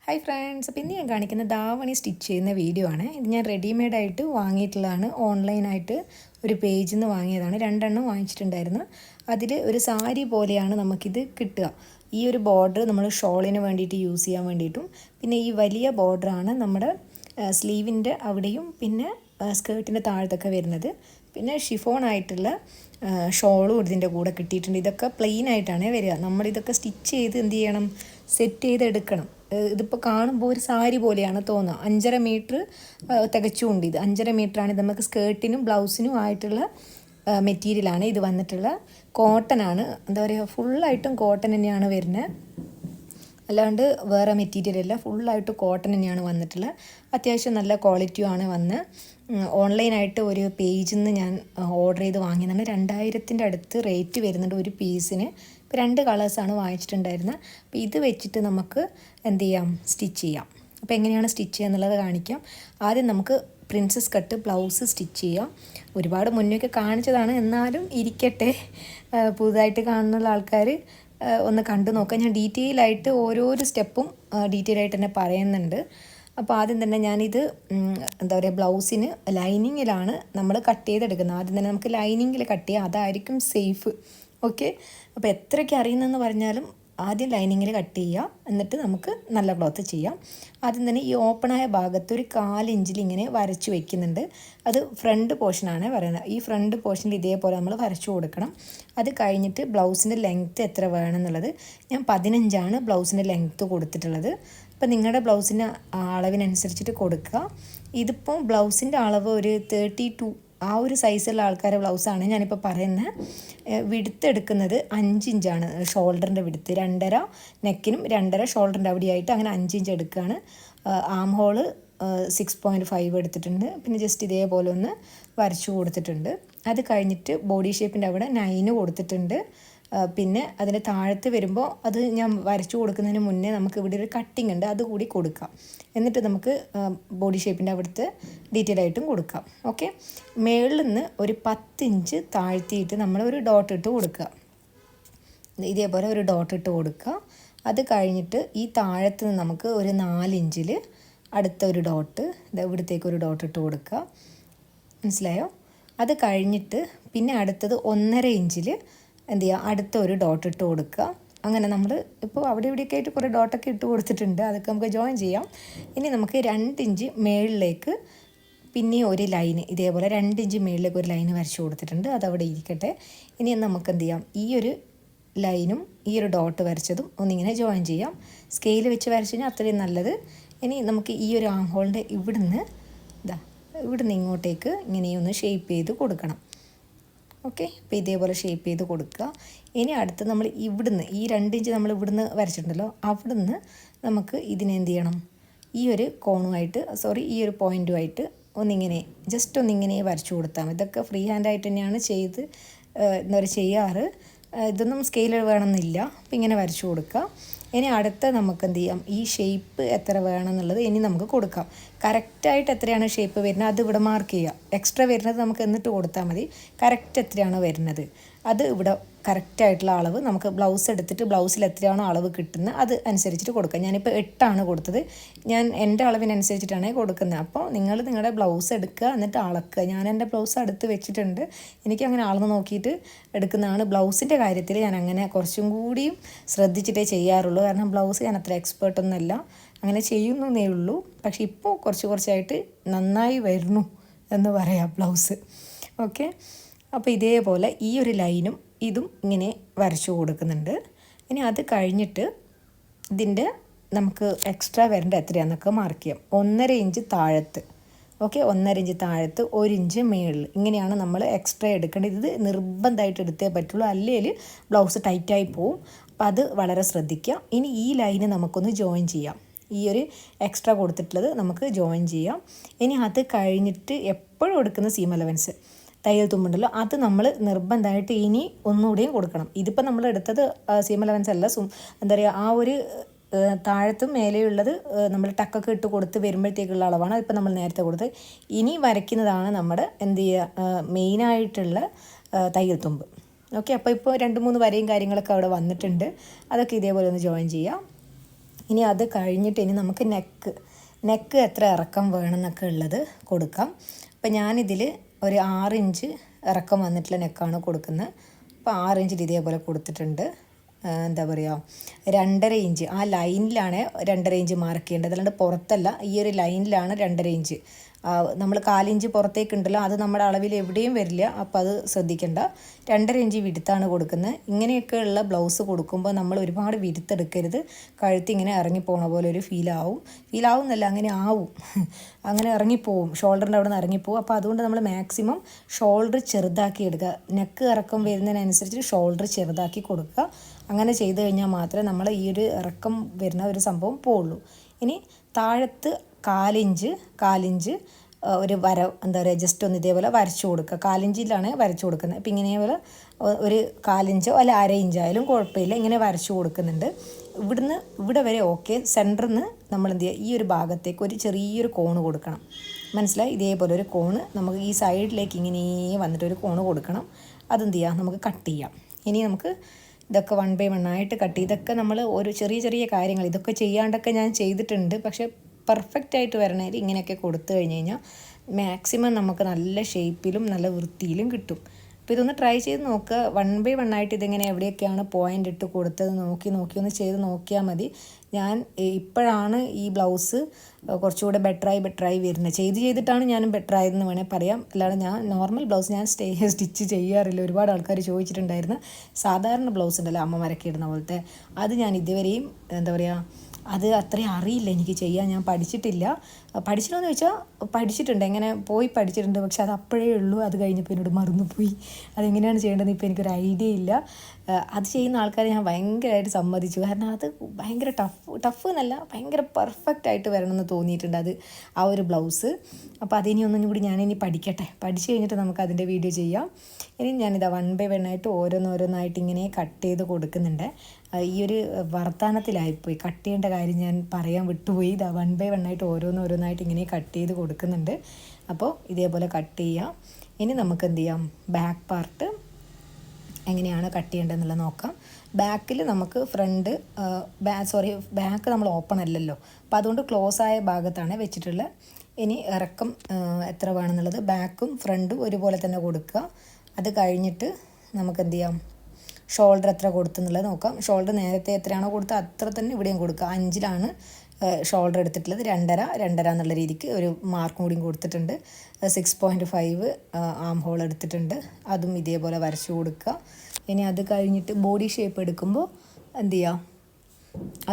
Hi friends, അപ്പോൾ ഇന്ന് ഞാൻ കാണിക്കുന്ന ദാവണി സ്റ്റിച്ച് ചെയ്യുന്ന വീഡിയോ ആണ്. ഇത് ഞാൻ റെഡിമെയ്ഡായിട്ട് വാങ്ങിയിട്ടുള്ളതാണ്. ഓൺലൈനായിട്ട് ഒരു പേജിൽ നിന്ന് വാങ്ങിയതാണ്. 2 എണ്ണം വാങ്ങിച്ചിട്ടുണ്ടായിരുന്നു. അതിൽ ഒരു സാരി പോലെയാണ് നമുക്കിത് കിട്ടുക. ഈ ഒരു ബോർഡർ നമ്മൾ ഷോളിന് വേണ്ടിയിട്ട് യൂസ് ചെയ്യാൻ വേണ്ടിയിട്ടും, പിന്നെ ഈ വലിയ ബോർഡറാണ് നമ്മുടെ സ്ലീവിൻ്റെ അവിടെയും പിന്നെ സ്കേർട്ടിൻ്റെ താഴത്തൊക്കെ വരുന്നത്. പിന്നെ ഷിഫോണായിട്ടുള്ള ഷോളും ഇതിൻ്റെ കൂടെ കിട്ടിയിട്ടുണ്ട്. ഇതൊക്കെ പ്ലെയിൻ ആയിട്ടാണ് വരിക. നമ്മളിതൊക്കെ സ്റ്റിച്ച് ചെയ്ത് എന്ത് ചെയ്യണം, സെറ്റ് ചെയ്തെടുക്കണം. ഇതിപ്പോൾ കാണുമ്പോൾ ഒരു സാരി പോലെയാണ് തോന്നുക. 5.5 മീറ്റർ തികച്ചുകൊണ്ട് ഇത് 5.5 മീറ്ററാണ്. ഇത് നമുക്ക് സ്കേർട്ടിനും ബ്ലൗസിനും ആയിട്ടുള്ള മെറ്റീരിയലാണ് ഇത് വന്നിട്ടുള്ള. കോട്ടനാണ്, എന്താ പറയുക, ഫുള്ളായിട്ടും കോട്ടൺ തന്നെയാണ് വരുന്നത്, അല്ലാണ്ട് വേറെ മെറ്റീരിയൽ അല്ല. ഫുള്ളായിട്ട് കോട്ടൺ തന്നെയാണ് വന്നിട്ടുള്ളത്. അത്യാവശ്യം നല്ല ക്വാളിറ്റിയുമാണ് വന്ന്. ഓൺലൈനായിട്ട് ഒരു പേജിൽ നിന്ന് ഞാൻ ഓർഡർ ചെയ്ത് വാങ്ങിയതാണ്. 2000-ൻ്റെ അടുത്ത് റേറ്റ് വരുന്നുണ്ട് ഒരു പീസിന്. ഇപ്പോൾ 2 കളേഴ്സാണ് വാങ്ങിച്ചിട്ടുണ്ടായിരുന്നത്. അപ്പോൾ ഇത് വെച്ചിട്ട് നമുക്ക് എന്ത് ചെയ്യാം, സ്റ്റിച്ച് ചെയ്യാം. അപ്പോൾ എങ്ങനെയാണ് സ്റ്റിച്ച് ചെയ്യുക എന്നുള്ളത് കാണിക്കാം. ആദ്യം നമുക്ക് പ്രിൻസസ് കട്ട് ബ്ലൗസ് സ്റ്റിച്ച് ചെയ്യാം. ഒരുപാട് മുന്നേയൊക്കെ കാണിച്ചതാണ്, എന്നാലും ഇരിക്കട്ടെ, പുതുതായിട്ട് കാണുന്ന ആൾക്കാർ ഒന്ന് കണ്ടു നോക്കാം. ഞാൻ ഡീറ്റെയിൽ ആയിട്ട് ഓരോരോ സ്റ്റെപ്പും ഡീറ്റെയിൽ ആയിട്ട് തന്നെ പറയുന്നുണ്ട്. അപ്പോൾ ആദ്യം തന്നെ ഞാനിത് എന്താ പറയുക, ബ്ലൗസിന് ലൈനിങ്ങിലാണ് നമ്മൾ കട്ട് ചെയ്തെടുക്കുന്നത്. ആദ്യം തന്നെ നമുക്ക് ലൈനിങ്ങിൽ കട്ട് ചെയ്യാം, അതായിരിക്കും സേഫ്. ഓക്കെ, അപ്പോൾ എത്രയ്ക്ക് അറിയുന്നതെന്ന് പറഞ്ഞാലും ആദ്യം ലൈനിങ്ങിൽ കട്ട് ചെയ്യുക, എന്നിട്ട് നമുക്ക് നല്ല ക്ലോത്ത് ചെയ്യാം. ആദ്യം തന്നെ ഈ ഓപ്പണായ ഭാഗത്ത് ഒരു 1/4 ഇഞ്ചിൽ ഇങ്ങനെ വരച്ച് വയ്ക്കുന്നുണ്ട്. അത് ഫ്രണ്ട് പോർഷനാണ് പറയുന്നത്. ഈ ഫ്രണ്ട് പോർഷനിൽ ഇതേപോലെ നമ്മൾ വരച്ചു കൊടുക്കണം. അത് കഴിഞ്ഞിട്ട് ബ്ലൗസിൻ്റെ ലെങ്ത്ത് എത്ര വേണമെന്നുള്ളത്, ഞാൻ 15 ബ്ലൗസിൻ്റെ ലെങ്ത്ത് കൊടുത്തിട്ടുള്ളത്. അപ്പോൾ നിങ്ങളുടെ ബ്ലൗസിൻ്റെ അളവിനനുസരിച്ചിട്ട് കൊടുക്കുക. ഇതിപ്പോൾ ബ്ലൗസിൻ്റെ അളവ് ഒരു 32 ആ ഒരു സൈസുള്ള ആൾക്കാരുടെ ബ്ലൗസാണ് ഞാനിപ്പോൾ പറയുന്നത്. വിടുത്ത് എടുക്കുന്നത് 5 ഇഞ്ചാണ്. ഷോൾഡറിൻ്റെ വിടുത്ത് 2.5 നെക്കിനും 2.5 ഷോൾഡറിൻ്റെ അവിടെയായിട്ട്, അങ്ങനെ 5 ഇഞ്ച് എടുക്കുകയാണ്. ആം ഹോള് 6.5 എടുത്തിട്ടുണ്ട്. പിന്നെ ജസ്റ്റ് ഇതേപോലെ ഒന്ന് വരച്ചു കൊടുത്തിട്ടുണ്ട്. അത് കഴിഞ്ഞിട്ട് ബോഡി ഷേപ്പിൻ്റെ അവിടെ 9 കൊടുത്തിട്ടുണ്ട്. പിന്നെ അതിൻ്റെ താഴത്ത് വരുമ്പോൾ അത് ഞാൻ വരച്ചു കൊടുക്കുന്നതിന് മുന്നേ നമുക്ക് ഇവിടെ ഒരു കട്ടിങ് ഉണ്ട്, അതുകൂടി കൊടുക്കാം. എന്നിട്ട് നമുക്ക് ബോഡി ഷേപ്പിൻ്റെ അവിടുത്തെ ഡീറ്റെയിൽ ആയിട്ടും കൊടുക്കാം. ഓക്കെ, മേളിൽ നിന്ന് ഒരു 10 ഇഞ്ച് താഴ്ത്തിയിട്ട് നമ്മൾ ഒരു ഡോട്ട് ഇട്ട് കൊടുക്കുക. ഇതേപോലെ ഒരു ഡോട്ട് ഇട്ട് കൊടുക്കുക. അത് കഴിഞ്ഞിട്ട് ഈ താഴത്ത് നിന്ന് നമുക്ക് ഒരു 4 ഇഞ്ചിൽ അടുത്ത ഒരു ഡോട്ട്, ഇവിടത്തേക്ക് ഒരു ഡോട്ട് ഇട്ട് കൊടുക്കുക. മനസ്സിലായോ? അത് കഴിഞ്ഞിട്ട് പിന്നെ അടുത്തത് 1.5 ഇഞ്ചിൽ എന്ത് ചെയ്യുക, അടുത്ത ഒരു ഡോട്ട് ഇട്ട് കൊടുക്കുക. അങ്ങനെ നമ്മൾ ഇപ്പോൾ അവിടെ ഇവിടെയൊക്കെ ആയിട്ട് കുറേ ഡോട്ടൊക്കെ ഇട്ട് കൊടുത്തിട്ടുണ്ട്, അതൊക്കെ നമുക്ക് ജോയിൻ ചെയ്യാം. ഇനി നമുക്ക് 2 ഇഞ്ച് മേളിലേക്ക് പിന്നെ ഒരു ലൈന്, ഇതേപോലെ 2 ഇഞ്ച് മേളിലേക്ക് ഒരു ലൈന് വരച്ച് കൊടുത്തിട്ടുണ്ട്. അതവിടെ ഇരിക്കട്ടെ. ഇനി നമുക്ക് എന്ത് ചെയ്യാം, ഈ ഒരു ലൈനും ഈ ഒരു ഡോട്ട് വരച്ചതും ഒന്നിങ്ങനെ ജോയിൻ ചെയ്യാം. സ്കെയിൽ വെച്ച് വരച്ച് കഴിഞ്ഞാൽ അത്രയും നല്ലത്. ഇനി നമുക്ക് ഈ ഒരു ആം ഹോളിൻ്റെ ഇവിടുന്ന് ഇങ്ങോട്ടേക്ക് ഇങ്ങനെയൊന്ന് ഷേപ്പ് ചെയ്ത് കൊടുക്കണം. ഓക്കെ, അപ്പോൾ ഇതേപോലെ ഷേപ്പ് ചെയ്ത് കൊടുക്കുക. ഇനി അടുത്ത് നമ്മൾ ഇവിടുന്ന് ഈ 2 ഇഞ്ച് നമ്മൾ ഇവിടുന്ന് വരച്ചിട്ടുണ്ടല്ലോ, അവിടുന്ന് നമുക്ക് ഇതിനെന്ത് ചെയ്യണം, ഈ ഒരു കോണുമായിട്ട് ഈ ഒരു പോയിൻറ്റുമായിട്ട് ജസ്റ്റ് ഒന്നിങ്ങനെ വരച്ചു കൊടുത്താൽ മതി. ഇതൊക്കെ ഫ്രീ ഹാൻഡായിട്ട് തന്നെയാണ് എന്താ പറയുക ചെയ്യാറ്. ഇതൊന്നും സ്കെയിൽ വേണമെന്നില്ല. അപ്പോൾ ഇങ്ങനെ വരച്ചു കൊടുക്കുക. ഇനി അടുത്ത നമുക്ക് എന്ത് ചെയ്യാം, ഈ ഷേപ്പ് എത്ര വേണം എന്നുള്ളത് ഇനി നമുക്ക് കൊടുക്കാം. കറക്റ്റായിട്ട് എത്രയാണ് ഷേപ്പ് വരുന്നത് അത് ഇവിടെ മാർക്ക് ചെയ്യുക. എക്സ്ട്രാ വരുന്നത് നമുക്ക് എന്നിട്ട് കൊടുത്താൽ മതി. കറക്റ്റ് എത്രയാണ് വരുന്നത് അത് ഇവിടെ കറക്റ്റായിട്ടുള്ള അളവ് നമുക്ക് ബ്ലൗസ് എടുത്തിട്ട് ബ്ലൗസിൽ എത്രയാണോ അളവ് കിട്ടുന്നത് അത് അനുസരിച്ചിട്ട് കൊടുക്കുക. ഞാനിപ്പോൾ 8 കൊടുത്തത്. ഞാൻ എൻ്റെ അളവിനനുസരിച്ചിട്ടാണ് കൊടുക്കുന്നത്. അപ്പോൾ നിങ്ങൾ നിങ്ങളുടെ ബ്ലൗസ് എടുക്കുക, എന്നിട്ട് അളക്കുക. ഞാൻ എൻ്റെ ബ്ലൗസ് അടുത്ത് വെച്ചിട്ടുണ്ട്. എനിക്ക് അങ്ങനെ അളന്ന് നോക്കിയിട്ട് എടുക്കുന്നതാണ്. ബ്ലൗസിൻ്റെ കാര്യത്തിൽ ഞാൻ അങ്ങനെ കുറച്ചും കൂടിയും ശ്രദ്ധിച്ചിട്ടേ ചെയ്യാറുള്ളൂ. കാരണം ബ്ലൗസ് ഞാൻ അത്ര എക്സ്പേർട്ടൊന്നുമല്ല, അങ്ങനെ ചെയ്യുന്നേ ഉള്ളൂ. പക്ഷേ ഇപ്പോൾ കുറച്ചായിട്ട് നന്നായി വരുന്നു എന്ന് പറയാം ബ്ലൗസ്. ഓക്കെ, അപ്പോൾ ഇതേപോലെ ഈ ഒരു ലൈനും ഇതും ഇങ്ങനെ വരച്ചു കൊടുക്കുന്നുണ്ട്. ഇനി അത് കഴിഞ്ഞിട്ട് ഇതിൻ്റെ നമുക്ക് എക്സ്ട്രാ വരേണ്ട എത്രയാണെന്നൊക്കെ മാർക്ക് ചെയ്യാം. 1.5 ഇഞ്ച് താഴത്ത്, ഓക്കെ, 1.5 ഇഞ്ച് താഴത്ത് 1 ഇഞ്ച് മേളിൽ, ഇങ്ങനെയാണ് നമ്മൾ എക്സ്ട്രാ എടുക്കേണ്ടത്. ഇത് നിർബന്ധമായിട്ട് എടുത്തേ പറ്റുള്ളൂ, അല്ലെങ്കിൽ ബ്ലൗസ് ടൈറ്റായി പോവും. അപ്പോൾ അത് വളരെ ശ്രദ്ധിക്കുക. ഇനി ഈ ലൈന് നമുക്കൊന്ന് ജോയിൻ ചെയ്യാം. ഈ ഒരു എക്സ്ട്രാ കൊടുത്തിട്ടുള്ളത് നമുക്ക് ജോയിൻ ചെയ്യാം. ഇനി അത് കഴിഞ്ഞിട്ട് എപ്പോഴും എടുക്കുന്ന സീം അലവൻസ്, തയ്യൽ തുമ്പുണ്ടല്ലോ, അത് നമ്മൾ നിർബന്ധമായിട്ട് ഇനി ഒന്നുകൂടിയും കൊടുക്കണം. ഇതിപ്പോൾ നമ്മൾ എടുത്തത് സീം അലവൻസ് അല്ല, എന്താ പറയുക, ആ ഒരു താഴത്തും മേലെയുള്ളത് നമ്മൾ ടക്കൊക്കെ ഇട്ട് കൊടുത്ത് വരുമ്പോഴത്തേക്കുള്ള അളവാണ്. അതിപ്പോൾ നമ്മൾ നേരത്തെ കൊടുത്ത് ഇനി വരയ്ക്കുന്നതാണ് നമ്മുടെ എന്ത് ചെയ്യുക, മെയിനായിട്ടുള്ള തയ്യൽ തുമ്പ്. ഓക്കെ, അപ്പോൾ ഇപ്പോൾ 2-3 വരയും കാര്യങ്ങളൊക്കെ അവിടെ വന്നിട്ടുണ്ട്. അതൊക്കെ ഇതേപോലെ ഒന്ന് ജോയിൻ ചെയ്യാം. ഇനി അത് കഴിഞ്ഞിട്ട് ഇനി നമുക്ക് നെക്ക് എത്ര ഇറക്കം വേണമെന്നൊക്കെ ഉള്ളത് കൊടുക്കാം. അപ്പോൾ ഞാനിതിൽ ഒരു 6 ഇഞ്ച് ഇറക്കം വന്നിട്ടുള്ള നെക്കാണ് കൊടുക്കുന്നത്. അപ്പോൾ 6 ഇഞ്ചിൽ ഇതേപോലെ കൊടുത്തിട്ടുണ്ട്. എന്താ പറയുക, 2.5 ഇഞ്ച് ആ ലൈനിലാണ് 2.5 ഇഞ്ച് മാർക്ക് ചെയ്യേണ്ടത്, അല്ലാണ്ട് പുറത്തല്ല. ഈ ഒരു ലൈനിലാണ് 2.5 ഇഞ്ച്. നമ്മൾ 4 ഇഞ്ച് പുറത്തേക്കുണ്ടല്ലോ, അത് നമ്മുടെ അളവിൽ എവിടെയും വരില്ല. അപ്പോൾ അത് ശ്രദ്ധിക്കേണ്ട. 2.5 ഇഞ്ച് വിടുത്താണ് കൊടുക്കുന്നത്. ഇങ്ങനെയൊക്കെയുള്ള ബ്ലൗസ് കൊടുക്കുമ്പോൾ നമ്മൾ ഒരുപാട് വിടുത്തെടുക്കരുത്. കഴുത്ത് ഇങ്ങനെ ഇറങ്ങിപ്പോണ പോലെ ഒരു ഫീലാവുന്നല്ല, അങ്ങനെ ആവും. അങ്ങനെ ഇറങ്ങിപ്പോവും, ഷോൾഡറിൻ്റെ അവിടെ നിന്ന് ഇറങ്ങിപ്പോവും. അപ്പോൾ അതുകൊണ്ട് നമ്മൾ മാക്സിമം ഷോൾഡർ ചെറുതാക്കി എടുക്കുക. നെക്ക് ഇറക്കം വരുന്നതിനനുസരിച്ച് ഷോൾഡർ ചെറുതാക്കി കൊടുക്കുക. അങ്ങനെ ചെയ്ത് കഴിഞ്ഞാൽ മാത്രമേ നമ്മൾ ഈ ഒരു ഇറക്കം വരുന്ന ഒരു സംഭവം പോവുള്ളൂ. ഇനി താഴത്ത് 4 ഇഞ്ച് ഒരു വര, എന്താ പറയുക, ജസ്റ്റ് ഒന്ന് ഇതേപോലെ വരച്ചു കൊടുക്കുക. 4 ഇഞ്ചിലാണ് വരച്ചു കൊടുക്കുന്നത്. അപ്പോൾ ഇങ്ങനെപോലെ ഒരു 4 ഇഞ്ചോ അല്ല 1/2 ഇഞ്ചായാലും കുഴപ്പമില്ല, ഇങ്ങനെ വരച്ചു കൊടുക്കുന്നുണ്ട്. ഇവിടെ വരെ ഓക്കെ. സെൻറ്ററിൽ നിന്ന് നമ്മൾ എന്ത് ചെയ്യുക, ഈ ഒരു ഭാഗത്തേക്ക് ഒരു ചെറിയൊരു കോണ് കൊടുക്കണം. മനസ്സിലായി? ഇതേപോലെ ഒരു കോണ് നമുക്ക് ഈ സൈഡിലേക്ക് ഇങ്ങനെ വന്നിട്ട് ഒരു കോണ് കൊടുക്കണം. അതെന്ത് ചെയ്യുക, നമുക്ക് കട്ട് ചെയ്യാം. ഇനി നമുക്ക് ഇതൊക്കെ 1 by 1 ആയിട്ട് കട്ട് ചെയ്ത്, ഇതൊക്കെ നമ്മൾ ഒരു ചെറിയ കാര്യങ്ങൾ ഇതൊക്കെ ചെയ്യാണ്ടൊക്കെ ഞാൻ ചെയ്തിട്ടുണ്ട്. പക്ഷേ പെർഫെക്റ്റ് ആയിട്ട് വരണേൽ ഇങ്ങനെയൊക്കെ കൊടുത്തു കഴിഞ്ഞ് കഴിഞ്ഞാൽ മാക്സിമം നമുക്ക് നല്ല ഷേപ്പിലും നല്ല വൃത്തിയിലും കിട്ടും. അപ്പോൾ ഇതൊന്ന് ട്രൈ ചെയ്ത് നോക്കുക. 1 by 1 ആയിട്ട് ഇതിങ്ങനെ എവിടെയൊക്കെയാണ് പോയിൻ്റ് ഇട്ട് കൊടുത്തത് നോക്കി ഒന്ന് ചെയ്ത് നോക്കിയാൽ മതി. ഞാൻ ഇപ്പോഴാണ് ഈ ബ്ലൗസ് കുറച്ചുകൂടെ ബെറ്ററായി വരുന്നത്. ചെയ്തിട്ടാണ് ഞാനും ബെറ്ററായതെന്ന് വേണേൽ പറയാം. അല്ലാതെ ഞാൻ നോർമൽ ബ്ലൗസ് ഞാൻ സ്റ്റിച്ച് ചെയ്യാറില്ല. ഒരുപാട് ആൾക്കാർ ചോദിച്ചിട്ടുണ്ടായിരുന്നു. സാധാരണ ബ്ലൗസ് ഉണ്ടല്ലോ അമ്മമാരൊക്കെ ഇടുന്ന പോലത്തെ, അത് ഞാൻ ഇതുവരെയും എന്താ പറയുക, അത് അത്രയും അറിയില്ല എനിക്ക് ചെയ്യാൻ. ഞാൻ പഠിച്ചിട്ടില്ല. പഠിച്ചിട്ടുണ്ടോ ചോദിച്ചാൽ പഠിച്ചിട്ടുണ്ട്, എങ്ങനെ പോയി പഠിച്ചിട്ടുണ്ട്. പക്ഷെ അത് അപ്പോഴേ ഉള്ളൂ. അത് കഴിഞ്ഞപ്പോൾ എന്നോട് മറന്നുപോയി. അതെങ്ങനെയാണ് ചെയ്യേണ്ടതെന്ന് ഇപ്പോൾ എനിക്കൊരു ഐഡിയ ഇല്ല. അത് ചെയ്യുന്ന ആൾക്കാരെ ഞാൻ ഭയങ്കരമായിട്ട് സമ്മതിച്ചു. കാരണം അത് ഭയങ്കര ടഫ് എന്നല്ല, ഭയങ്കര പെർഫെക്റ്റ് ആയിട്ട് വരണമെന്ന് തോന്നിയിട്ടുണ്ട് അത് ആ ഒരു ബ്ലൗസ്. അപ്പോൾ അതിനി ഒന്നും കൂടി ഞാനിനി പഠിക്കട്ടെ. പഠിച്ചു കഴിഞ്ഞിട്ട് നമുക്ക് അതിൻ്റെ വീഡിയോ ചെയ്യാം. ഇനി ഞാനിതാ 1 by 1 ആയിട്ട് ഓരോന്നായിട്ട് ഇങ്ങനെ കട്ട് ചെയ്ത് കൊടുക്കുന്നുണ്ട്. ഈ ഒരു വർത്തമാനത്തിലായിപ്പോയി, കട്ട് ചെയ്യേണ്ട കാര്യം ഞാൻ പറയാൻ വിട്ടുപോയി. ഇതാ 1 by 1 ആയിട്ട് ഓരോന്നായിട്ട് ഇങ്ങനെ കട്ട് ചെയ്ത് കൊടുക്കുന്നുണ്ട്. അപ്പോൾ ഇതേപോലെ കട്ട് ചെയ്യാം. ഇനി നമുക്ക് എന്ത് ചെയ്യാം, ബാക്ക് പാർട്ട് എങ്ങനെയാണ് കട്ട് ചെയ്യേണ്ടതെന്നുള്ളത് നോക്കാം. ബാക്കിൽ നമുക്ക് ബാക്ക് നമ്മൾ ഓപ്പൺ അല്ലല്ലോ, അപ്പോൾ അതുകൊണ്ട് ക്ലോസ് ആയ ഭാഗത്താണ് വെച്ചിട്ടുള്ളത്. ഇനി ഇറക്കം എത്ര വേണമെന്നുള്ളത് ബാക്കും ഫ്രണ്ടും ഒരുപോലെ തന്നെ കൊടുക്കുക. അത് കഴിഞ്ഞിട്ട് നമുക്ക് എന്ത് ചെയ്യാം, ഷോൾഡർ എത്ര കൊടുത്തെന്നുള്ളത് നോക്കാം. ഷോൾഡർ നേരത്തെ എത്രയാണോ കൊടുത്തത് അത്ര തന്നെ ഇവിടെയും കൊടുക്കുക. 5-ലാണ് ഷോൾഡർ എടുത്തിട്ടുള്ളത്. 2.5 എന്നുള്ള രീതിക്ക് ഒരു മാർക്കും കൂടിയും കൊടുത്തിട്ടുണ്ട്. 6.5 ആം ഹോൾ എടുത്തിട്ടുണ്ട്. അതും ഇതേപോലെ വരച്ചു കൊടുക്കുക. ഇനി അത് കഴിഞ്ഞിട്ട് ബോഡി ഷേപ്പ് എടുക്കുമ്പോൾ എന്ത് ചെയ്യാം,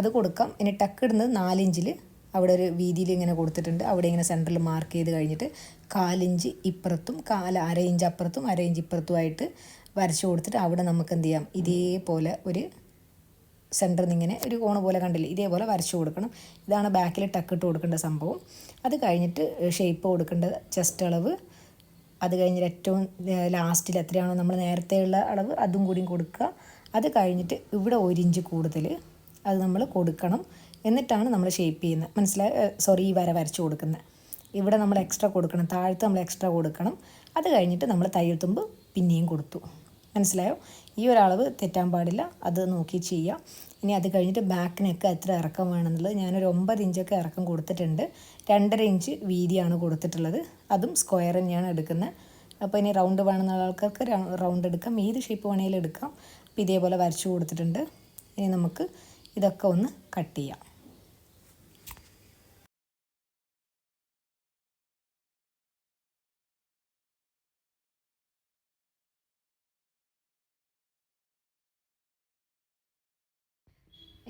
അത് കൊടുക്കാം. ഇനി ടക്ക് ഇടുന്നത് 4 ഇഞ്ചിൽ അവിടെ ഒരു വീതിയിൽ ഇങ്ങനെ കൊടുത്തിട്ടുണ്ട്. അവിടെ ഇങ്ങനെ സെൻറ്ററിൽ മാർക്ക് ചെയ്ത് കഴിഞ്ഞിട്ട് 4 ഇഞ്ച് ഇപ്പുറത്തും 1/2 ഇഞ്ച് അപ്പുറത്തും 1/2 ഇഞ്ച് ഇപ്പുറത്തുമായിട്ട് വരച്ചു കൊടുത്തിട്ട് അവിടെ നമുക്ക് എന്ത് ചെയ്യാം, ഇതേപോലെ ഒരു സെൻറ്ററിൽ നിന്ന് ഇങ്ങനെ ഒരു കോണ് പോലെ കണ്ടില്ലേ, ഇതേപോലെ വരച്ചു കൊടുക്കണം. ഇതാണ് ബാക്കിൽ ടക്കിട്ട് കൊടുക്കേണ്ട സംഭവം. അത് കഴിഞ്ഞിട്ട് ഷേപ്പ് കൊടുക്കേണ്ട ചെസ്റ്റ് അളവ്, അത് കഴിഞ്ഞിട്ട് ഏറ്റവും ലാസ്റ്റിൽ എത്രയാണോ നമ്മൾ നേരത്തെയുള്ള അളവ് അതും കൂടിയും കൊടുക്കുക. അത് കഴിഞ്ഞിട്ട് ഇവിടെ 1 ഇഞ്ച് കൂടുതൽ അത് നമ്മൾ കൊടുക്കണം. എന്നിട്ടാണ് നമ്മൾ ഷേപ്പ് ചെയ്യുന്നത്. ഈ വര വരച്ചു കൊടുക്കുന്നത്. ഇവിടെ നമ്മൾ എക്സ്ട്രാ കൊടുക്കണം, താഴത്ത് നമ്മൾ എക്സ്ട്രാ കൊടുക്കണം. അത് കഴിഞ്ഞിട്ട് നമ്മൾ തയ്യൽ തുമ്പ് പിന്നെയും കൊടുത്തു. മനസ്സിലായോ? ഈ ഒരളവ് തെറ്റാൻ പാടില്ല, അത് നോക്കി ചെയ്യാം. ഇനി അത് കഴിഞ്ഞിട്ട് ബാക്കിനൊക്കെ എത്ര ഇറക്കം വേണമെന്നുള്ളത് ഞാനൊരു 9 ഇഞ്ചൊക്കെ ഇറക്കം കൊടുത്തിട്ടുണ്ട്. 2.5 ഇഞ്ച് വീതിയാണ് കൊടുത്തിട്ടുള്ളത്. അതും സ്ക്വയർ തന്നെയാണ് എടുക്കുന്നത്. അപ്പോൾ ഇനി റൗണ്ട് വേണമെന്നുള്ള ആൾക്കാർക്ക് റൗണ്ട് എടുക്കാം, ഏത് ഷേപ്പ് വേണമെങ്കിലും എടുക്കാം. അപ്പോൾ ഇതേപോലെ വരച്ചു കൊടുത്തിട്ടുണ്ട്. ഇനി നമുക്ക് ഇതൊക്കെ ഒന്ന് കട്ട് ചെയ്യാം.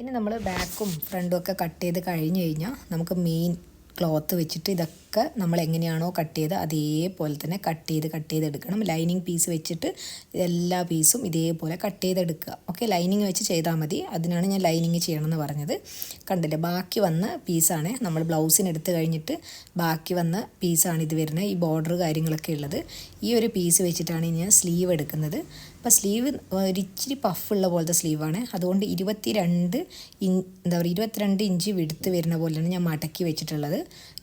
ഇനി നമ്മൾ ബാക്കും ഫ്രണ്ടും ഒക്കെ കട്ട് ചെയ്ത് കഴിഞ്ഞ് കഴിഞ്ഞാൽ നമുക്ക് മെയിൻ ക്ലോത്ത് വെച്ചിട്ട് ഇതൊക്കെ നമ്മൾ എങ്ങനെയാണോ കട്ട് ചെയ്ത് അതേപോലെ തന്നെ കട്ട് ചെയ്തെടുക്കണം. ലൈനിങ് പീസ് വെച്ചിട്ട് എല്ലാ പീസും ഇതേപോലെ കട്ട് ചെയ്തെടുക്കുക. ഓക്കെ, ലൈനിങ് വെച്ച് ചെയ്താൽ മതി. അതിനാണ് ഞാൻ ലൈനിങ് ചെയ്യണമെന്ന് പറഞ്ഞത്. കണ്ടില്ലേ, ബാക്കി വന്ന പീസാണ് നമ്മൾ ബ്ലൗസിന് എടുത്ത് കഴിഞ്ഞിട്ട് ബാക്കി വന്ന പീസാണ് ഇത് വരുന്നത്. ഈ ബോർഡർ കാര്യങ്ങളൊക്കെ ഉള്ളത് ഈ ഒരു പീസ് വെച്ചിട്ടാണ് ഞാൻ സ്ലീവ് എടുക്കുന്നത്. അപ്പോൾ സ്ലീവ് ഒരിച്ചിരി പഫുള്ള പോലത്തെ സ്ലീവാണ്. അതുകൊണ്ട് 22 ഇഞ്ച് വിടുത്ത് വരുന്ന പോലെയാണ് ഞാൻ മടക്കി വെച്ചിട്ടുള്ളത്.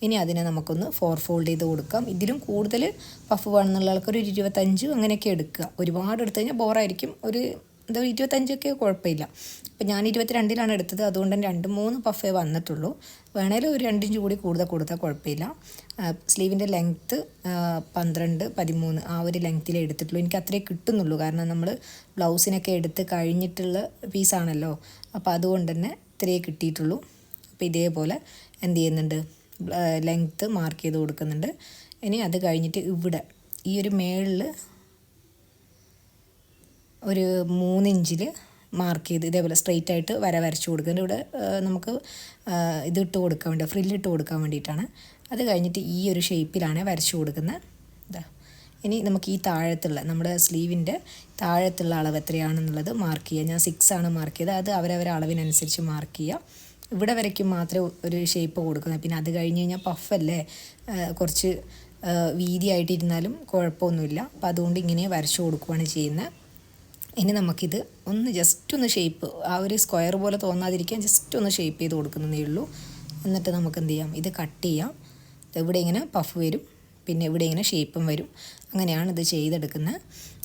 ഇനി അതിനെ നമുക്കൊന്ന് 4 ഫോൾഡ് ചെയ്ത് കൊടുക്കാം. ഇതിലും കൂടുതൽ പഫ് വേണമെന്നുള്ള ആൾക്കൊരു 25 അങ്ങനെയൊക്കെ എടുക്കുക. ഒരുപാട് എടുത്തു കഴിഞ്ഞാൽ ബോറായിരിക്കും. ഒരു എന്താ 25ഒക്കെ കുഴപ്പമില്ല. അപ്പോൾ ഞാൻ 22-ലാണ് എടുത്തത്, അതുകൊണ്ട് തന്നെ 2-3 പഫേ വന്നിട്ടുള്ളൂ. വേണേലും ഒരു 2 ഇഞ്ച് കൂടി കൂടുതൽ കൊടുത്താൽ കുഴപ്പമില്ല. സ്ലീവിൻ്റെ ലെങ്ത്ത് 12-13 ആ ഒരു ലെങ്ത്തിലേ എടുത്തിട്ടുള്ളൂ. എനിക്ക് അത്രേ കിട്ടുന്നുള്ളൂ, കാരണം നമ്മൾ ബ്ലൗസിനൊക്കെ എടുത്ത് കഴിഞ്ഞിട്ടുള്ള പീസാണല്ലോ, അപ്പോൾ അതുകൊണ്ട് തന്നെ ഇത്രയേ കിട്ടിയിട്ടുള്ളൂ. അപ്പോൾ ഇതേപോലെ എന്ത് ചെയ്യുന്നുണ്ട്, ലെങ്ത്ത് മാർക്ക് ചെയ്ത് കൊടുക്കുന്നുണ്ട്. ഇനി അത് കഴിഞ്ഞിട്ട് ഇവിടെ ഈ ഒരു മേളിൽ ഒരു 3 ഇഞ്ചിൽ മാർക്ക് ചെയ്ത് ഇതേപോലെ സ്ട്രെയിറ്റ് ആയിട്ട് വരച്ചു കൊടുക്കുന്നുണ്ട്. ഇവിടെ നമുക്ക് ഇതിട്ട് കൊടുക്കാൻ വേണ്ടി, ഫ്രില്ലിട്ട് കൊടുക്കാൻ വേണ്ടിയിട്ടാണ്. അത് കഴിഞ്ഞിട്ട് ഈ ഒരു ഷേപ്പിലാണ് വരച്ചു കൊടുക്കുന്നത്. ഇതാ, ഇനി നമുക്ക് ഈ താഴത്തുള്ള നമ്മുടെ സ്ലീവിൻ്റെ താഴത്തുള്ള അളവ് എത്രയാണെന്നുള്ളത് മാർക്ക് ചെയ്യുക. ഞാൻ 6 ആണ് മാർക്ക് ചെയ്തത്. അത് അവരവരെ അളവിനനുസരിച്ച് മാർക്ക് ചെയ്യുക. ഇവിടെ വരയ്ക്കും മാത്രമേ ഒരു ഷേപ്പ് കൊടുക്കുന്നത്. പിന്നെ അത് കഴിഞ്ഞ് കഴിഞ്ഞാൽ പഫല്ലേ, കുറച്ച് വീതിയായിട്ടിരുന്നാലും കുഴപ്പമൊന്നുമില്ല. അപ്പോൾ അതുകൊണ്ട് ഇങ്ങനെ വരച്ചു കൊടുക്കുകയാണ് ചെയ്യുന്നത്. ഇനി നമുക്കിത് ജസ്റ്റ് ഒന്ന് ഷേപ്പ്, ആ ഒരു സ്ക്വയർ പോലെ തോന്നാതിരിക്കാൻ ജസ്റ്റ് ഒന്ന് ഷേപ്പ് ചെയ്ത് കൊടുക്കുന്നതേ ഉള്ളൂ. എന്നിട്ട് നമുക്ക് എന്ത് ചെയ്യാം, ഇത് കട്ട് ചെയ്യാം. ഇവിടെ ഇങ്ങനെ പഫ് വരും, പിന്നെ ഇവിടെ ഇങ്ങനെ ഷേപ്പും വരും. അങ്ങനെയാണ് ഇത് ചെയ്തെടുക്കുന്നത്.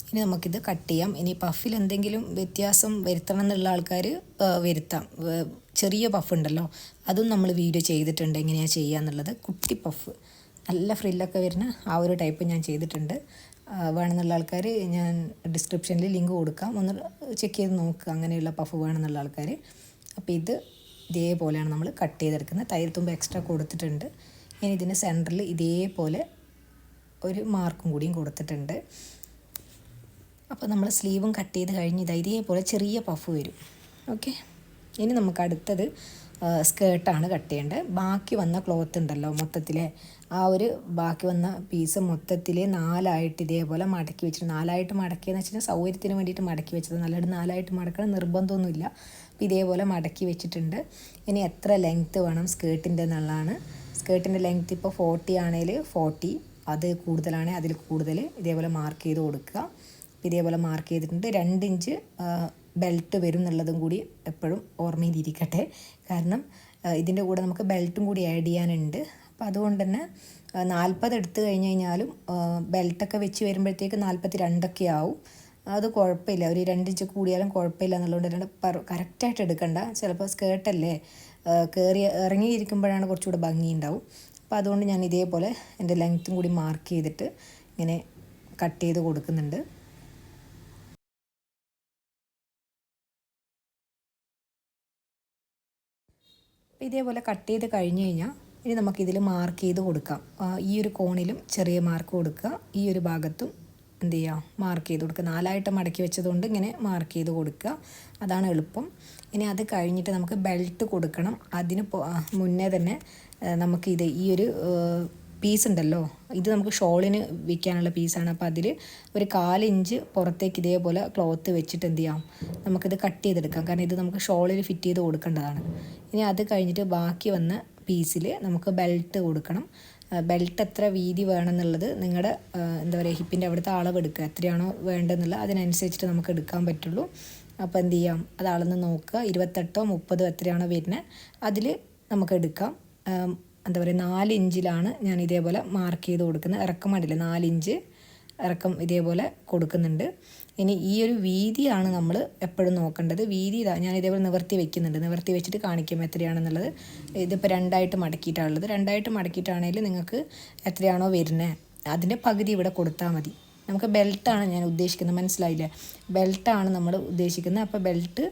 ഇനി നമുക്കിത് കട്ട് ചെയ്യാം. ഇനി പഫിൽ എന്തെങ്കിലും വ്യത്യാസം വരുത്തണം എന്നുള്ള ആൾക്കാർ വരുത്താം. ചെറിയ പഫ് ഉണ്ടല്ലോ, അതും നമ്മൾ വീഡിയോ ചെയ്തിട്ടുണ്ട് എങ്ങനെയാണ് ചെയ്യുക എന്നുള്ളത്. കുട്ടി പഫ്, നല്ല ഫ്രില്ലൊക്കെ വരുന്ന ആ ഒരു ടൈപ്പ് ഞാൻ ചെയ്തിട്ടുണ്ട്. വേണമെന്നുള്ള ആൾക്കാർ ഞാൻ ഡിസ്ക്രിപ്ഷനിൽ ലിങ്ക് കൊടുക്കാം, ഒന്ന് ചെക്ക് ചെയ്ത് നോക്കുക അങ്ങനെയുള്ള പഫ് വേണമെന്നുള്ള ആൾക്കാർ. അപ്പോൾ ഇതേപോലെയാണ് നമ്മൾ കട്ട് ചെയ്തെടുക്കുന്നത്. തയ്യൽ തുമ്പ് എക്സ്ട്രാ കൊടുത്തിട്ടുണ്ട്. ഇനി ഇതിന് സെൻറ്ററിൽ ഇതേപോലെ ഒരു മാർക്കും കൂടിയും കൊടുത്തിട്ടുണ്ട്. അപ്പോൾ നമ്മൾ സ്ലീവും കട്ട് ചെയ്ത് കഴിഞ്ഞ് ഇതേപോലെ ചെറിയ പഫ് വരും. ഓക്കെ, ഇനി നമുക്ക് അടുത്തത് സ്കേർട്ടാണ് കട്ട് ചെയ്യേണ്ടത്. ബാക്കി വന്ന ക്ലോത്ത് ഉണ്ടല്ലോ, മൊത്തത്തിലെ ആ ഒരു ബാക്കി വന്ന പീസ് മൊത്തത്തിൽ 4ആയിട്ട് ഇതേപോലെ മടക്കി വെച്ചിട്ട്, 4ആയിട്ട് മടക്കിയെന്ന് വെച്ചാൽ സൗകര്യത്തിന് വേണ്ടിയിട്ട് മടക്കി വെച്ചത്, നല്ലതായിട്ട് 4ആയിട്ട് മടക്കണം നിർബന്ധമൊന്നുമില്ല. അപ്പോൾ ഇതേപോലെ മടക്കി വെച്ചിട്ടുണ്ട്. ഇനി എത്ര ലെങ്ത്ത് വേണം സ്കേർട്ടിൻ്റെ എന്നുള്ളതാണ്. സ്കേർട്ടിൻ്റെ ലെങ്ത്ത് ഇപ്പോൾ 40 ആണെങ്കിൽ 40, അത് കൂടുതലാണെങ്കിൽ അതിൽ കൂടുതൽ ഇതേപോലെ മാർക്ക് ചെയ്ത് കൊടുക്കുക. ഇതേപോലെ മാർക്ക് ചെയ്തിട്ടുണ്ട്. 2 ഇഞ്ച് ബെൽറ്റ് വരും എന്നുള്ളതും കൂടി എപ്പോഴും ഓർമ്മയിലിരിക്കട്ടെ, കാരണം ഇതിൻ്റെ കൂടെ നമുക്ക് ബെൽറ്റും കൂടി ആഡ് ചെയ്യാനുണ്ട്. അപ്പോൾ അതുകൊണ്ട് തന്നെ 40 എടുത്തു കഴിഞ്ഞ് കഴിഞ്ഞാലും ബെൽറ്റൊക്കെ വെച്ച് വരുമ്പോഴത്തേക്ക് 42 ആവും. അത് കുഴപ്പമില്ല, ഒരു 2 ഇഞ്ച് കൂടിയാലും കുഴപ്പമില്ല എന്നുള്ളതുകൊണ്ട് തന്നെ കറക്റ്റായിട്ട് എടുക്കണ്ട. ചിലപ്പോൾ സ്കേർട്ടല്ലേ ഇറങ്ങിയിരിക്കുമ്പോഴാണ് കുറച്ചുകൂടെ ഭംഗിയുണ്ടാവും. അപ്പോൾ അതുകൊണ്ട് ഞാൻ ഇതേപോലെ എൻ്റെ ലെങ്ത്തും കൂടി മാർക്ക് ചെയ്തിട്ട് ഇങ്ങനെ കട്ട് ചെയ്ത് കൊടുക്കുന്നുണ്ട്. ഇതേപോലെ കട്ട് ചെയ്ത് കഴിഞ്ഞ് കഴിഞ്ഞാൽ ഇനി നമുക്കിതിൽ മാർക്ക് ചെയ്ത് കൊടുക്കാം. ഈ ഒരു കോണിലും ചെറിയ മാർക്ക് കൊടുക്കുക, ഈ ഒരു ഭാഗത്തും എന്ത് ചെയ്യുക, മാർക്ക് ചെയ്ത് കൊടുക്കുക. 4ആയിട്ട് മടക്കി വെച്ചതുകൊണ്ട് ഇങ്ങനെ മാർക്ക് ചെയ്ത് കൊടുക്കുക, അതാണ് എളുപ്പം. ഇനി അത് കഴിഞ്ഞിട്ട് നമുക്ക് ബെൽറ്റ് കൊടുക്കണം. അതിന് മുന്നേ തന്നെ നമുക്കിത് ഈ ഒരു പീസ് ഉണ്ടല്ലോ, ഇത് നമുക്ക് ഷോളിന് വിൽക്കാനുള്ള പീസാണ്. അപ്പോൾ അതിൽ ഒരു 4 ഇഞ്ച് പുറത്തേക്ക് ഇതേപോലെ ക്ലോത്ത് വെച്ചിട്ട് എന്ത് ചെയ്യാം, നമുക്കിത് കട്ട് ചെയ്തെടുക്കാം, കാരണം ഇത് നമുക്ക് ഷോളിൽ ഫിറ്റ് ചെയ്ത് കൊടുക്കേണ്ടതാണ്. ഇനി അത് കഴിഞ്ഞിട്ട് ബാക്കി വന്ന പീസിൽ നമുക്ക് ബെൽറ്റ് കൊടുക്കണം. ബെൽറ്റ് എത്ര വീതി വേണമെന്നുള്ളത് നിങ്ങളുടെ എന്താ പറയുക ഹിപ്പിൻ്റെ അവിടുത്തെ അളവെടുക്കുക, എത്രയാണോ വേണ്ടതെന്നുള്ളത് അതിനനുസരിച്ചിട്ട് നമുക്ക് എടുക്കാൻ പറ്റുള്ളൂ. അപ്പോൾ എന്ത് ചെയ്യാം, അത് അളന്ന് നോക്കുക, 28 30 എത്രയാണോ വരുന്നത് അതിൽ നമുക്ക് എടുക്കാം. എന്താ പറയുക 4 ഇഞ്ചിലാണ് ഞാൻ ഇതേപോലെ മാർക്ക് ചെയ്ത് കൊടുക്കുന്നത്. ഇറക്കം വേണ്ടില്ല, 4 ഇഞ്ച് ഇറക്കം ഇതേപോലെ കൊടുക്കുന്നുണ്ട്. ഇനി ഈ ഒരു വീതിയാണ് നമ്മൾ എപ്പോഴും നോക്കേണ്ടത്. വീതി ഞാൻ ഇതേപോലെ നിവർത്തി വെക്കുന്നുണ്ട്, നിവർത്തി വെച്ചിട്ട് കാണിക്കാം എത്രയാണെന്നുള്ളത്. ഇതിപ്പോൾ 2ആയിട്ട് മടക്കിയിട്ടാണുള്ളത്. 2ആയിട്ട് മടക്കിയിട്ടാണെങ്കിൽ നിങ്ങൾക്ക് എത്രയാണോ വരുന്നത് അതിൻ്റെ പകുതി ഇവിടെ കൊടുത്താൽ മതി. നമുക്ക് ബെൽറ്റാണ് ഞാൻ ഉദ്ദേശിക്കുന്നത്, മനസ്സിലായില്ലേ, ബെൽറ്റാണ് നമ്മൾ ഉദ്ദേശിക്കുന്നത്. അപ്പോൾ ബെൽറ്റ്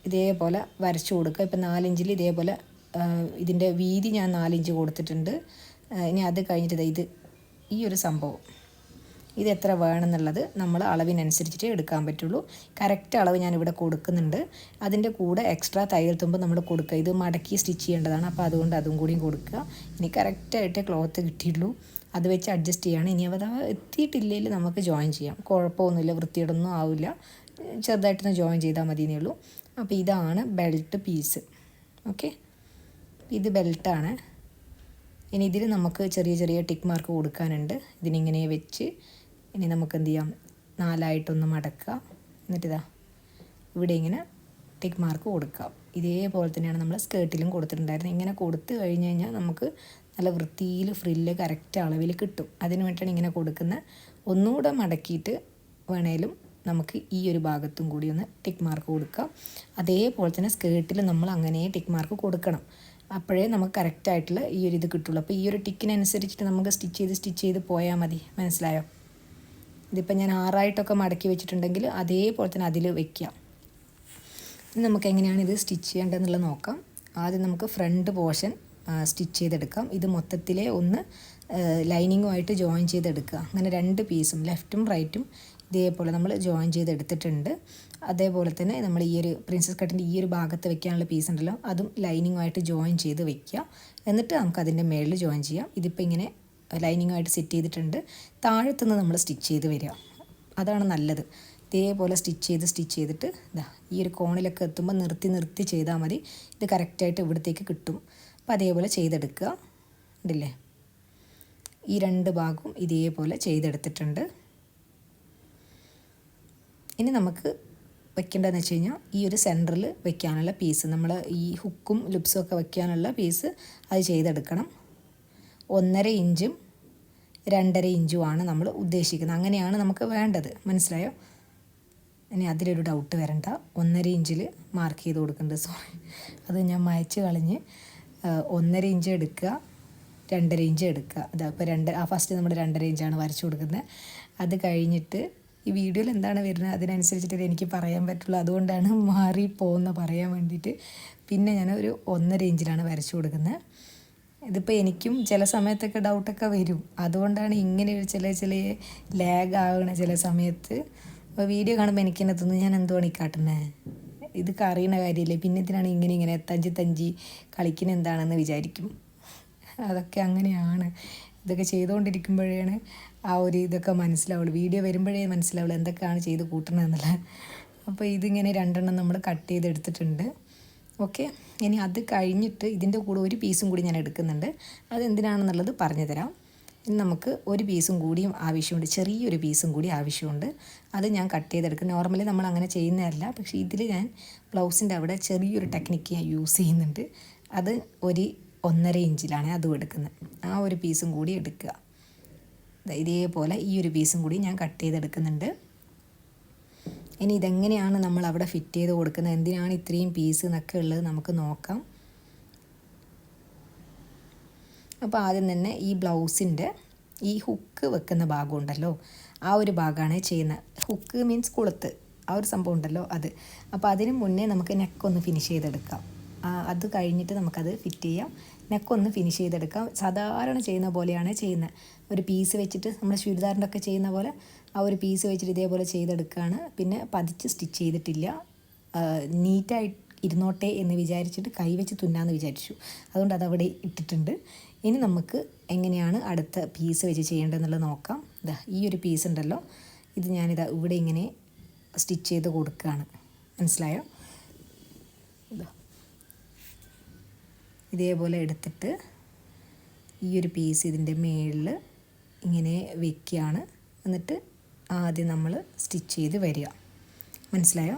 ഇതേപോലെ വരച്ചു കൊടുക്കുക. ഇപ്പോൾ 4 ഇഞ്ചിൽ ഇതേപോലെ ഇതിൻ്റെ വീതി ഞാൻ 4 ഇഞ്ച് കൊടുത്തിട്ടുണ്ട്. ഇനി അത് കഴിഞ്ഞിട്ട് ഈ ഒരു സംഭവം ഇത് എത്ര വേണമെന്നുള്ളത് നമ്മൾ അളവിനനുസരിച്ചിട്ട് എടുക്കാൻ പറ്റുള്ളൂ. കറക്റ്റ് അളവ് ഞാനിവിടെ കൊടുക്കുന്നുണ്ട്. അതിൻ്റെ കൂടെ എക്സ്ട്രാ തയ്യൽ തുമ്പ് നമ്മൾ കൊടുക്കുക. ഇത് മടക്കി സ്റ്റിച്ച് ചെയ്യേണ്ടതാണ്, അപ്പോൾ അതുകൊണ്ട് അതും കൂടിയും കൊടുക്കുക. ഇനി കറക്റ്റായിട്ട് ക്ലോത്ത് കിട്ടിയുള്ളൂ, അത് വെച്ച് അഡ്ജസ്റ്റ് ചെയ്യാണ്. ഇനി അത് എത്തിയിട്ടില്ലെങ്കിൽ നമുക്ക് ജോയിൻ ചെയ്യാം, കുഴപ്പമൊന്നുമില്ല, വൃത്തിയോടൊന്നും ആവില്ല, ചെറുതായിട്ടൊന്ന് ജോയിൻ ചെയ്താൽ മതിയേ ഉള്ളൂ. അപ്പോൾ ഇതാണ് ബെൽറ്റ് പീസ്. ഓക്കെ, ഇത് ബെൽറ്റാണ്. ഇനി ഇതിൽ നമുക്ക് ചെറിയ ചെറിയ ടിക്ക് മാർക്ക് കൊടുക്കാനുണ്ട്. ഇതിനിങ്ങനെ വെച്ച് ഇനി നമുക്ക് എന്ത് ചെയ്യാം, 4ആയിട്ടൊന്ന് മടക്കുക, എന്നിട്ടിതാ ഇവിടെ ഇങ്ങനെ ടിക്ക് മാർക്ക് കൊടുക്കാം. ഇതേപോലെ തന്നെയാണ് നമ്മൾ സ്കേർട്ടിലും കൊടുത്തിട്ടുണ്ടായിരുന്നത്. ഇങ്ങനെ കൊടുത്തു കഴിഞ്ഞ് കഴിഞ്ഞാൽ നമുക്ക് നല്ല വൃത്തിയിൽ ഫ്രില്ല് കറക്റ്റ് അളവിൽ കിട്ടും. അതിന് വേണ്ടിയിട്ടാണ് ഇങ്ങനെ കൊടുക്കുന്നത്. ഒന്നുകൂടെ മടക്കിയിട്ട് വേണേലും നമുക്ക് ഈ ഒരു ഭാഗത്തും കൂടി ഒന്ന് ടിക്ക് മാർക്ക് കൊടുക്കാം. അതേപോലെ തന്നെ സ്കേർട്ടിൽ നമ്മൾ അങ്ങനെ ടിക്ക് മാർക്ക് കൊടുക്കണം. അപ്പോഴേ നമുക്ക് കറക്റ്റായിട്ടുള്ള ഈ ഒരു ഇത് കിട്ടുള്ളൂ. അപ്പോൾ ഈ ഒരു ടിക്കിനനുസരിച്ചിട്ട് നമുക്ക് സ്റ്റിച്ച് ചെയ്ത് പോയാൽ മതി. മനസ്സിലായോ? ഇതിപ്പോൾ ഞാൻ 6 മടക്കി വെച്ചിട്ടുണ്ടെങ്കിൽ അതേപോലെ തന്നെ അതിൽ വയ്ക്കാം. നമുക്ക് എങ്ങനെയാണ് ഇത് സ്റ്റിച്ച് ചെയ്യേണ്ടതെന്നുള്ളത് നോക്കാം. ആദ്യം നമുക്ക് ഫ്രണ്ട് പോർഷൻ സ്റ്റിച്ച് ചെയ്തെടുക്കാം. ഇത് മൊത്തത്തിലെ ഒന്ന് ലൈനിങ്ങുമായിട്ട് ജോയിൻ ചെയ്തെടുക്കുക. അങ്ങനെ 2 പീസും ലെഫ്റ്റും റൈറ്റും ഇതേപോലെ നമ്മൾ ജോയിൻ ചെയ്തെടുത്തിട്ടുണ്ട്. അതേപോലെ തന്നെ നമ്മൾ ഈ ഒരു പ്രിൻസസ് കട്ടിൻ്റെ ഈ ഒരു ഭാഗത്ത് വെക്കാനുള്ള പീസ് ഉണ്ടല്ലോ, അതും ലൈനിങ്ങുമായിട്ട് ജോയിൻ ചെയ്ത് വെക്കുക. എന്നിട്ട് നമുക്ക് അതിൻ്റെ മേളിൽ ജോയിൻ ചെയ്യാം. ഇതിപ്പോൾ ഇങ്ങനെ ലൈനിങ്ങുമായിട്ട് സെറ്റ് ചെയ്തിട്ടുണ്ട്. താഴത്തുനിന്ന് നമ്മൾ സ്റ്റിച്ച് ചെയ്ത് വരിക, അതാണ് നല്ലത്. ഇതേപോലെ സ്റ്റിച്ച് ചെയ്തിട്ട് ഈ ഒരു കോണിലൊക്കെ എത്തുമ്പോൾ നിർത്തി ചെയ്താൽ മതി. ഇത് കറക്റ്റായിട്ട് ഇവിടത്തേക്ക് കിട്ടും. അപ്പോൾ അതേപോലെ ചെയ്തെടുക്കുക. ഉണ്ടല്ലേ? ഈ 2 ഭാഗവും ഇതേപോലെ ചെയ്തെടുത്തിട്ടുണ്ട്. ഇനി നമുക്ക് വെക്കേണ്ടതെന്ന് വെച്ച് കഴിഞ്ഞാൽ ഈ ഒരു സെൻറ്ററിൽ വെക്കാനുള്ള പീസ്, നമ്മൾ ഈ ഹുക്കും ലിപ്സും ഒക്കെ വെക്കാനുള്ള പീസ് അത് ചെയ്തെടുക്കണം. 1.5 ഇഞ്ചും 2.5 ഇഞ്ചുമാണ് നമ്മൾ ഉദ്ദേശിക്കുന്നത്. അങ്ങനെയാണ് നമുക്ക് വേണ്ടത്. മനസ്സിലായോ? ഇനി അതിലൊരു ഡൗട്ട് വരണ്ട. 1.5 ഇഞ്ചിൽ മാർക്ക് ചെയ്ത് കൊടുക്കുന്നുണ്ട്. സോറി, അത് ഞാൻ മായ്ച്ച് കളഞ്ഞ്. 1.5 ഇഞ്ച് എടുക്കുക, 2.5 ഇഞ്ച് എടുക്കുക. അതാ ഇപ്പോൾ ഫസ്റ്റ് നമ്മൾ 2.5 ഇഞ്ചാണ് വരച്ചു കൊടുക്കുന്നത്. അത് കഴിഞ്ഞിട്ട് ഈ വീഡിയോയിൽ എന്താണ് വരുന്നത് അതിനനുസരിച്ചിട്ട് എനിക്ക് പറയാൻ പറ്റുള്ളൂ. അതുകൊണ്ടാണ് മാറിപ്പോകുന്ന പറയാൻ വേണ്ടിയിട്ട്. പിന്നെ ഞാൻ ഒരു 1.5 ഇഞ്ചിലാണ് വരച്ചു കൊടുക്കുന്നത്. ഇതിപ്പോൾ എനിക്കും ചില സമയത്തൊക്കെ ഡൗട്ടൊക്കെ വരും. അതുകൊണ്ടാണ് ഇങ്ങനെ ഒരു ചില ലാഗ് ആകണ ചില സമയത്ത്. അപ്പോൾ വീഡിയോ കാണുമ്പോൾ എനിക്ക് തന്നെ തോന്നുന്നു ഞാൻ എന്തുവാണ് ഈ കാട്ടുന്നത്, ഇതൊക്കെ അറിയുന്ന കാര്യമില്ലേ, പിന്നെ ഇതിനാണ് ഇങ്ങനെ തഞ്ചി കളിക്കുന്ന എന്താണെന്ന് വിചാരിക്കും. അതൊക്കെ അങ്ങനെയാണ്. ഇതൊക്കെ ചെയ്തുകൊണ്ടിരിക്കുമ്പോഴാണ് ആ ഒരു ഇതൊക്കെ മനസ്സിലാവുള്ളൂ. വീഡിയോ വരുമ്പോഴേ മനസ്സിലാവുള്ളൂ എന്തൊക്കെയാണ് ചെയ്ത് കൂട്ടണമെന്നുള്ളത്. അപ്പോൾ ഇതിങ്ങനെ 2 നമ്മൾ കട്ട് ചെയ്തെടുത്തിട്ടുണ്ട്. ഓക്കെ, ഇനി അത് കഴിഞ്ഞിട്ട് ഇതിൻ്റെ കൂടെ ഒരു പീസും കൂടി ഞാൻ എടുക്കുന്നുണ്ട്. അതെന്തിനാണെന്നുള്ളത് പറഞ്ഞു തരാം. ഇനി നമുക്ക് ഒരു പീസും കൂടിയും ആവശ്യമുണ്ട്, ചെറിയൊരു പീസും കൂടി ആവശ്യമുണ്ട്. അത് ഞാൻ കട്ട് ചെയ്തെടുക്കും. നോർമലി നമ്മൾ അങ്ങനെ ചെയ്യുന്നതല്ല, പക്ഷേ ഇതിൽ ഞാൻ ബ്ലൗസിൻ്റെ അവിടെ ചെറിയൊരു ടെക്നിക്ക് ഞാൻ യൂസ് ചെയ്യുന്നുണ്ട്. അത് ഒരു 1.5 ഇഞ്ചിലാണ് അതും എടുക്കുന്നത്. ആ ഒരു പീസും കൂടി എടുക്കുക. ഇതേപോലെ ഈ ഒരു പീസും കൂടി ഞാൻ കട്ട് ചെയ്തെടുക്കുന്നുണ്ട്. ഇനി ഇതെങ്ങനെയാണ് നമ്മൾ അവിടെ ഫിറ്റ് ചെയ്ത് കൊടുക്കുന്നത്, എന്തിനാണ് ഇത്രയും പീസ് എന്നൊക്കെ ഉള്ളത് നമുക്ക് നോക്കാം. അപ്പോൾ ആദ്യം തന്നെ ഈ ബ്ലൗസിൻ്റെ ഈ ഹുക്ക് വെക്കുന്ന ഭാഗം ഉണ്ടല്ലോ, ആ ഒരു ഭാഗമാണ് ചെയ്യുന്നത്. ഹുക്ക് മീൻസ് കൊളുത്ത്, ആ ഒരു സംഭവം ഉണ്ടല്ലോ അത്. അപ്പോൾ അതിന് മുന്നേ നമുക്ക് നെക്കൊന്ന് ഫിനിഷ് ചെയ്തെടുക്കാം. അത് കഴിഞ്ഞിട്ട് നമുക്കത് ഫിറ്റ് ചെയ്യാം. നെക്കൊന്ന് ഫിനിഷ് ചെയ്തെടുക്കാം. സാധാരണ ചെയ്യുന്ന പോലെയാണ് ചെയ്യുന്നത്. ഒരു പീസ് വെച്ചിട്ട് നമ്മൾ ചുരിദാറിൻ്റെ ഒക്കെ ചെയ്യുന്ന പോലെ ആ ഒരു പീസ് വെച്ചിട്ട് ഇതേപോലെ ചെയ്തെടുക്കുകയാണ്. പിന്നെ പതിച്ച് സ്റ്റിച്ച് ചെയ്തിട്ടില്ല. നീറ്റായി ഇരുന്നോട്ടെ എന്ന് വിചാരിച്ചിട്ട് കൈവച്ച് തുന്നാന്ന് വിചാരിച്ചു. അതുകൊണ്ട് അതവിടെ ഇട്ടിട്ടുണ്ട്. ഇനി നമുക്ക് എങ്ങനെയാണ് അടുത്ത പീസ് വെച്ച് ചെയ്യേണ്ടതെന്നുള്ളത് നോക്കാം. ഈ ഒരു പീസ് ഉണ്ടല്ലോ, ഇത് ഞാനിതാ ഇവിടെ ഇങ്ങനെ സ്റ്റിച്ച് ചെയ്ത് കൊടുക്കുകയാണ്. മനസ്സിലായോ? ഇതേപോലെ എടുത്തിട്ട് ഈ ഒരു പീസ് ഇതിൻ്റെ മേളിൽ ഇങ്ങനെ വെക്കുകയാണ്. എന്നിട്ട് ആദ്യം നമ്മൾ സ്റ്റിച്ച് ചെയ്ത് വരിക. മനസ്സിലായോ?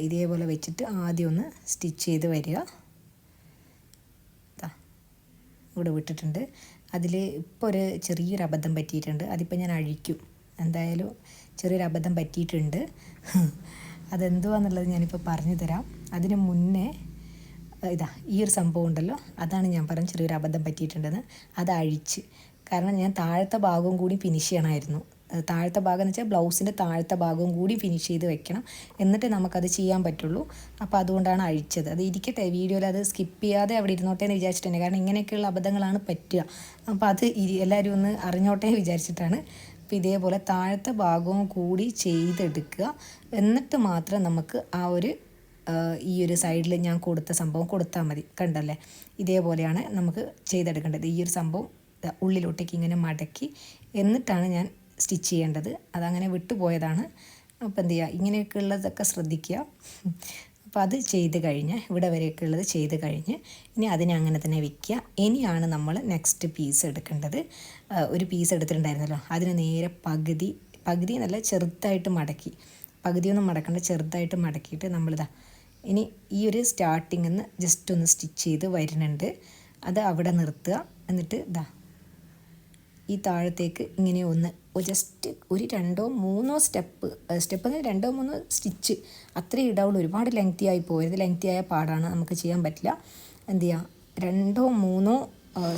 ഇതേപോലെ വെച്ചിട്ട് ആദ്യം ഒന്ന് സ്റ്റിച്ച് ചെയ്ത് വരിക. ഇവിടെ വിട്ടിട്ടുണ്ട്. അതിൽ ഇപ്പോൾ ഒരു ചെറിയൊരു അബദ്ധം പറ്റിയിട്ടുണ്ട്. അതിപ്പോൾ ഞാൻ അഴിക്കും. എന്തായാലും ചെറിയൊരു അബദ്ധം പറ്റിയിട്ടുണ്ട്. അതെന്തുവാന്നുള്ളത് ഞാനിപ്പോൾ പറഞ്ഞു തരാം. അതിന് മുന്നേ ഈ ഒരു സംഭവം ഉണ്ടല്ലോ, അതാണ് ഞാൻ പറഞ്ഞ ചെറിയൊരു അബദ്ധം പറ്റിയിട്ടുണ്ടെന്ന്. അത് അഴിച്ച്, കാരണം ഞാൻ താഴത്തെ ഭാഗവും കൂടി ഫിനിഷ് ചെയ്യണമായിരുന്നു. താഴത്തെ ഭാഗം എന്ന് വെച്ചാൽ ബ്ലൗസിൻ്റെ താഴത്തെ ഭാഗവും കൂടി ഫിനിഷ് ചെയ്ത് വെക്കണം, എന്നിട്ട് നമുക്കത് ചെയ്യാൻ പറ്റുള്ളൂ. അപ്പോൾ അതുകൊണ്ടാണ് അഴിച്ചത്. അത് ഇരിക്കട്ടെ, വീഡിയോയിൽ അത് സ്കിപ്പ് ചെയ്യാതെ അവിടെ ഇരുന്നോട്ടെ എന്ന് വിചാരിച്ചിട്ടുണ്ട്. കാരണം ഇങ്ങനെയൊക്കെയുള്ള അബദ്ധങ്ങളാണ് പറ്റുക. അപ്പോൾ അത് എല്ലാവരും ഒന്ന് അറിഞ്ഞോട്ടെ വിചാരിച്ചിട്ടാണ്. അപ്പോൾ ഇതേപോലെ താഴത്തെ ഭാഗവും കൂടി ചെയ്തെടുക്കുക. എന്നിട്ട് മാത്രം നമുക്ക് ആ ഒരു ഈ ഒരു സൈഡിൽ ഞാൻ കൊടുത്ത സംഭവം കൊടുത്താൽ മതി. കണ്ടല്ലേ? ഇതേപോലെയാണ് നമുക്ക് ചെയ്തെടുക്കേണ്ടത്. ഈ ഒരു സംഭവം ഉള്ളിലോട്ടേക്ക് ഇങ്ങനെ മടക്കി എന്നിട്ടാണ് ഞാൻ സ്റ്റിച്ച് ചെയ്യേണ്ടത്. അതങ്ങനെ വിട്ടുപോയതാണ്. അപ്പോൾ എന്ത് ചെയ്യുക, ഇങ്ങനെയൊക്കെ ഉള്ളതൊക്കെ ശ്രദ്ധിക്കുക. അപ്പോൾ അത് ചെയ്ത് കഴിഞ്ഞ് ഇവിടെ വരെയൊക്കെ ഉള്ളത് ചെയ്ത് കഴിഞ്ഞ് ഇനി അതിനെ അങ്ങനെ തന്നെ വയ്ക്കുക. ഇനിയാണ് നമ്മൾ നെക്സ്റ്റ് പീസ് എടുക്കേണ്ടത്. ഒരു പീസ് എടുത്തിട്ടുണ്ടായിരുന്നല്ലോ, അതിന് നേരെ പകുതി നല്ല ചെറുതായിട്ട് മടക്കി, പകുതിയൊന്നും മടക്കേണ്ട, ചെറുതായിട്ട് മടക്കിയിട്ട് നമ്മളിതാ ഇനി ഈ ഒരു സ്റ്റാർട്ടിങ്ങിൽ നിന്ന് ജസ്റ്റ് ഒന്ന് സ്റ്റിച്ച് ചെയ്ത് വരുന്നുണ്ട്. അത് അവിടെ നിർത്തുക. എന്നിട്ട് ഈ താഴത്തേക്ക് ഇങ്ങനെ ഒന്ന് ജസ്റ്റ് ഒരു 2-3 സ്റ്റെപ്പ് 2-3 സ്റ്റിച്ച് അത്രേ ഇടാവുള്ളൂ. ഒരുപാട് ലെങ്തി ആയി പോയത്. ലെങ്തി ആയ പാടാണ്, നമുക്ക് ചെയ്യാൻ പറ്റില്ല. എന്ത് ചെയ്യുക, 2-3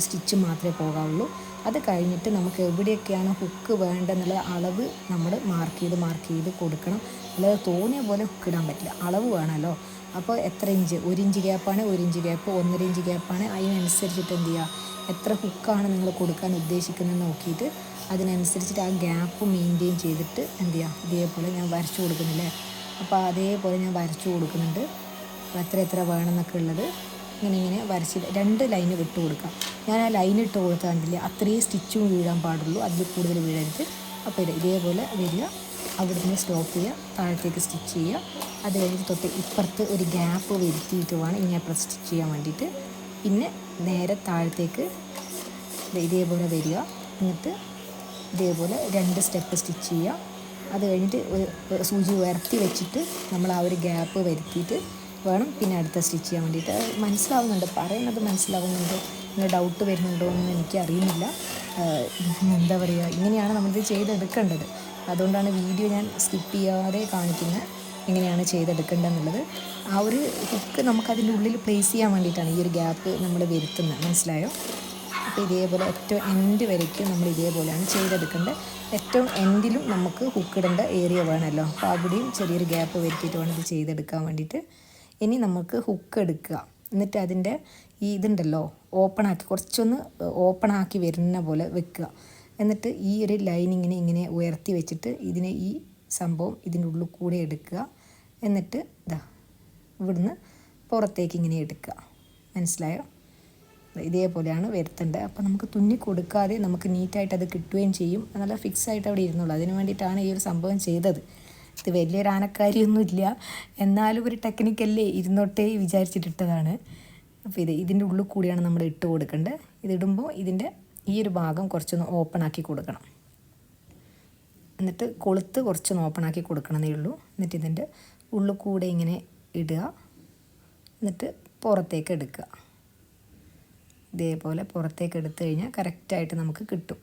സ്റ്റിച്ച് മാത്രമേ പോകാവുള്ളൂ. അത് കഴിഞ്ഞിട്ട് നമുക്ക് എവിടെയൊക്കെയാണ് ഹുക്ക് വേണ്ടതെന്നുള്ള അളവ് നമ്മൾ മാർക്ക് ചെയ്ത് കൊടുക്കണം. അല്ലാതെ തോന്നിയ പോലെ ഹുക്ക് ഇടാൻ പറ്റില്ല, അളവ് വേണമല്ലോ. അപ്പോൾ എത്ര ഇഞ്ച്, 1 ഇഞ്ച് ഗ്യാപ്പാണ്, 1 ഇഞ്ച് ഗ്യാപ്പ്, 1.5 ഇഞ്ച് ഗ്യാപ്പാണ്, അതിനനുസരിച്ചിട്ട് എന്ത് ചെയ്യുക, എത്ര ഹുക്കാണ് നിങ്ങൾ കൊടുക്കാൻ ഉദ്ദേശിക്കുന്നത് നോക്കിയിട്ട് അതിനനുസരിച്ചിട്ട് ആ ഗ്യാപ്പ് മെയിൻറ്റെയിൻ ചെയ്തിട്ട് എന്ത് ചെയ്യുക, ഇതേപോലെ ഞാൻ വരച്ചു കൊടുക്കുന്നില്ലേ, അപ്പോൾ അതേപോലെ ഞാൻ വരച്ചു കൊടുക്കുന്നുണ്ട്. എത്ര വേണമെന്നൊക്കെ ഉള്ളത് ഇങ്ങനെ വരച്ച് 2 ലൈന് വിട്ട് കൊടുക്കാം. ഞാൻ ആ ലൈൻ ഇട്ട് കൊടുത്താൽ കണ്ടില്ലേ, അത്രയും സ്റ്റിച്ചും വീഴാൻ പാടുള്ളൂ, അതിൽ കൂടുതൽ വീഴരുത്. അപ്പോൾ ഇതേപോലെ വരിക, അവിടെ നിന്ന് സ്റ്റോപ്പ് ചെയ്യുക, താഴത്തേക്ക് സ്റ്റിച്ച് ചെയ്യുക. അത് കഴിഞ്ഞിട്ട് തൊട്ട് ഇപ്പുറത്ത് ഒരു ഗ്യാപ്പ് വരുത്തിയിട്ട് വേണം ഇങ്ങനെ സ്റ്റിച്ച് ചെയ്യാൻ വേണ്ടിയിട്ട്. പിന്നെ നേരെ താഴത്തേക്ക് ഇതേപോലെ വരിക, എന്നിട്ട് ഇതേപോലെ 2 സ്റ്റെപ്പ് സ്റ്റിച്ച് ചെയ്യുക. അത് കഴിഞ്ഞിട്ട് ഒരു സൂചി ഉയർത്തി വെച്ചിട്ട് നമ്മൾ ആ ഒരു ഗ്യാപ്പ് വരുത്തിയിട്ട് വേണം പിന്നെ അടുത്ത സ്റ്റിച്ച് ചെയ്യാൻ വേണ്ടിയിട്ട്. മനസ്സിലാവുന്നുണ്ട്, പറയുന്നത് മനസ്സിലാവുന്നുണ്ട്, ഇങ്ങനെ ഡൗട്ട് വരുന്നുണ്ടോ എന്ന് എനിക്കറിയുന്നില്ല. എന്താ പറയുക, ഇങ്ങനെയാണ് നമ്മളിത് ചെയ്തെടുക്കേണ്ടത്. അതുകൊണ്ടാണ് വീഡിയോ ഞാൻ സ്കിപ്പ് ചെയ്യാതെ കാണിക്കുന്നത്, എങ്ങനെയാണ് ചെയ്തെടുക്കേണ്ടതെന്നുള്ളത്. ആ ഒരു ഹുക്ക് നമുക്കതിൻ്റെ ഉള്ളിൽ പ്ലേസ് ചെയ്യാൻ വേണ്ടിയിട്ടാണ് ഈ ഒരു ഗ്യാപ്പ് നമ്മൾ വരുത്തുന്നത്, മനസ്സിലായോ? അപ്പോൾ ഇതേപോലെ ഏറ്റവും എൻഡ് വരയ്ക്കും നമ്മൾ ഇതേപോലെയാണ് ചെയ്തെടുക്കേണ്ടത്. ഏറ്റവും എൻഡിലും നമുക്ക് ഹുക്കിടേണ്ട ഏരിയ വേണമല്ലോ, അപ്പോൾ അവിടെയും ചെറിയൊരു ഗ്യാപ്പ് വരുത്തിയിട്ട് വേണം ഇത് ചെയ്തെടുക്കാൻ വേണ്ടിയിട്ട്. ഇനി നമുക്ക് ഹുക്ക് എടുക്കുക, എന്നിട്ട് അതിൻ്റെ ഈ ഇതുണ്ടല്ലോ ഓപ്പണാക്കി കുറച്ചൊന്ന് ഓപ്പണാക്കി വരുന്ന പോലെ വെക്കുക. എന്നിട്ട് ഈ ഒരു ലൈനിങ്ങിനെ ഇങ്ങനെ ഉയർത്തി വെച്ചിട്ട് ഇതിനെ ഈ സംഭവം ഇതിൻ്റെ ഉള്ളിൽ കൂടെ എടുക്കുക. എന്നിട്ട് ഇവിടുന്ന് പുറത്തേക്ക് ഇങ്ങനെ എടുക്കുക, മനസ്സിലായോ? ഇതേപോലെയാണ് വരുത്തേണ്ടത്. അപ്പോൾ നമുക്ക് തുന്നി കൊടുക്കാതെ നമുക്ക് നീറ്റായിട്ട് അത് കിട്ടുകയും ചെയ്യും, നല്ല ഫിക്സ് ആയിട്ട് അവിടെ ഇരുന്നുള്ളൂ. അതിന് വേണ്ടിയിട്ടാണ് ഈ ഒരു സംഭവം ചെയ്തത്. ഇത് വലിയൊരു ആനക്കാരിയൊന്നുമില്ല, എന്നാലും ഒരു ടെക്നിക്കല്ലേ ഇരുന്നോട്ടേ വിചാരിച്ചിട്ടിട്ടതാണ്. അപ്പോൾ ഇതിൻ്റെ ഉള്ളിൽ കൂടിയാണ് നമ്മൾ ഇട്ട് കൊടുക്കേണ്ടത്. ഇതിടുമ്പോൾ ഇതിൻ്റെ ഈ ഒരു ഭാഗം കുറച്ചൊന്ന് ഓപ്പൺ ആക്കി കൊടുക്കണം, എന്നിട്ട് കൊളുത്ത് കുറച്ചൊന്ന് ഓപ്പൺ ആക്കി കൊടുക്കണമെന്നേ ഉള്ളൂ. എന്നിട്ട് ഇതിൻ്റെ ഉള്ളിൽ കൂടെ ഇങ്ങനെ ഇടുക, എന്നിട്ട് പുറത്തേക്ക് എടുക്കുക. ഇതേപോലെ പുറത്തേക്ക് എടുത്തു കഴിഞ്ഞാൽ കറക്റ്റായിട്ട് നമുക്ക് കിട്ടും.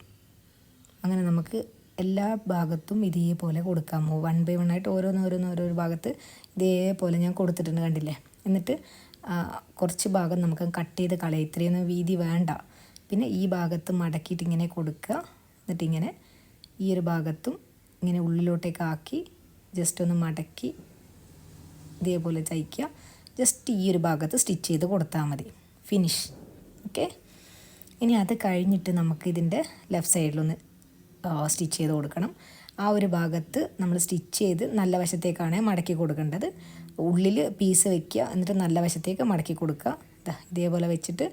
അങ്ങനെ നമുക്ക് എല്ലാ ഭാഗത്തും ഇതേപോലെ കൊടുക്കാമോ, 1 by 1 ആയിട്ട് ഓരോരോ ഭാഗത്ത് ഇതേപോലെ ഞാൻ കൊടുത്തിട്ടുണ്ട്, കണ്ടില്ലേ? എന്നിട്ട് കുറച്ച് ഭാഗം നമുക്ക് കട്ട് ചെയ്ത് കളയാം, ഇത്രയൊന്നും വീതി വേണ്ട. പിന്നെ ഈ ഭാഗത്ത് മടക്കിയിട്ട് ഇങ്ങനെ കൊടുക്കുക, എന്നിട്ട് ഇങ്ങനെ ഈ ഒരു ഭാഗത്തും ഇങ്ങനെ ഉള്ളിലോട്ടേക്ക് ആക്കി ജസ്റ്റ് ഒന്ന് മടക്കി ഇതേപോലെ തയ്ക്കുക. ജസ്റ്റ് ഈ ഒരു ഭാഗത്ത് സ്റ്റിച്ച് ചെയ്ത് കൊടുത്താൽ മതി, ഫിനിഷ്. ഓക്കെ, ഇനി അത് കഴിഞ്ഞിട്ട് നമുക്ക് ഇതിൻ്റെ ലെഫ്റ്റ് സൈഡിലൊന്ന് സ്റ്റിച്ച് ചെയ്ത് കൊടുക്കണം. ആ ഒരു ഭാഗത്ത് നമ്മൾ സ്റ്റിച്ച് ചെയ്ത് നല്ല വശത്തേക്കാണ് മടക്കി കൊടുക്കേണ്ടത്. ഉള്ളിൽ പീസ് വയ്ക്കുക, എന്നിട്ട് നല്ല വശത്തേക്ക് മടക്കി കൊടുക്കുക. ഇതേപോലെ വെച്ചിട്ട്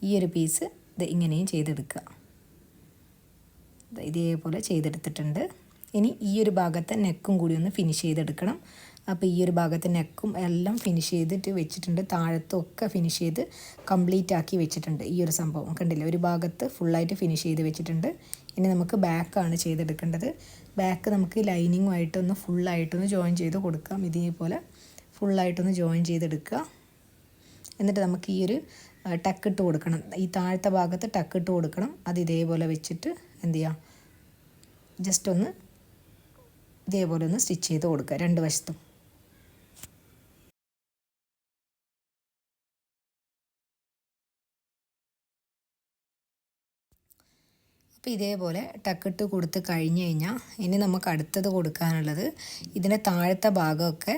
ഈ ഒരു പീസ് ഇത് ഇങ്ങനെയും ചെയ്തെടുക്കുക. ഇതേപോലെ ചെയ്തെടുത്തിട്ടുണ്ട്. ഇനി ഈ ഒരു ഭാഗത്തെ നെക്കും കൂടി ഒന്ന് ഫിനിഷ് ചെയ്തെടുക്കണം. അപ്പോൾ ഈ ഒരു ഭാഗത്തെ നെക്കും എല്ലാം ഫിനിഷ് ചെയ്തിട്ട് വെച്ചിട്ടുണ്ട്, താഴത്തൊക്കെ ഫിനിഷ് ചെയ്ത് കംപ്ലീറ്റ് ആക്കി വെച്ചിട്ടുണ്ട്. ഈ ഒരു സംഭവം കണ്ടില്ലേ, ഒരു ഭാഗത്ത് ഫുള്ളായിട്ട് ഫിനിഷ് ചെയ്ത് വെച്ചിട്ടുണ്ട്. ഇനി നമുക്ക് ബാക്കാണ് ചെയ്തെടുക്കേണ്ടത്. ബാക്ക് നമുക്ക് ലൈനിങ്ങുമായിട്ടൊന്ന് ഫുള്ളായിട്ടൊന്ന് ജോയിൻ ചെയ്ത് കൊടുക്കാം. ഇതേപോലെ ഫുള്ളായിട്ടൊന്ന് ജോയിൻ ചെയ്തെടുക്കുക. എന്നിട്ട് നമുക്ക് ഈ ഒരു ടക്കിട്ട് കൊടുക്കണം, ഈ താഴത്തെ ഭാഗത്ത് ടക്കിട്ട് കൊടുക്കണം. അത് ഇതേപോലെ വെച്ചിട്ട് എന്ത് ചെയ്യുക, ജസ്റ്റ് ഒന്ന് ഇതേപോലെ ഒന്ന് സ്റ്റിച്ച് ചെയ്ത് കൊടുക്കുക 2 വശത്തും. അപ്പോൾ ഇതേപോലെ ടക്കിട്ട് കൊടുത്ത് കഴിഞ്ഞ് കഴിഞ്ഞാൽ ഇനി നമുക്ക് അടുത്തത് കൊടുക്കാനുള്ളത് ഇതിൻ്റെ താഴത്തെ ഭാഗമൊക്കെ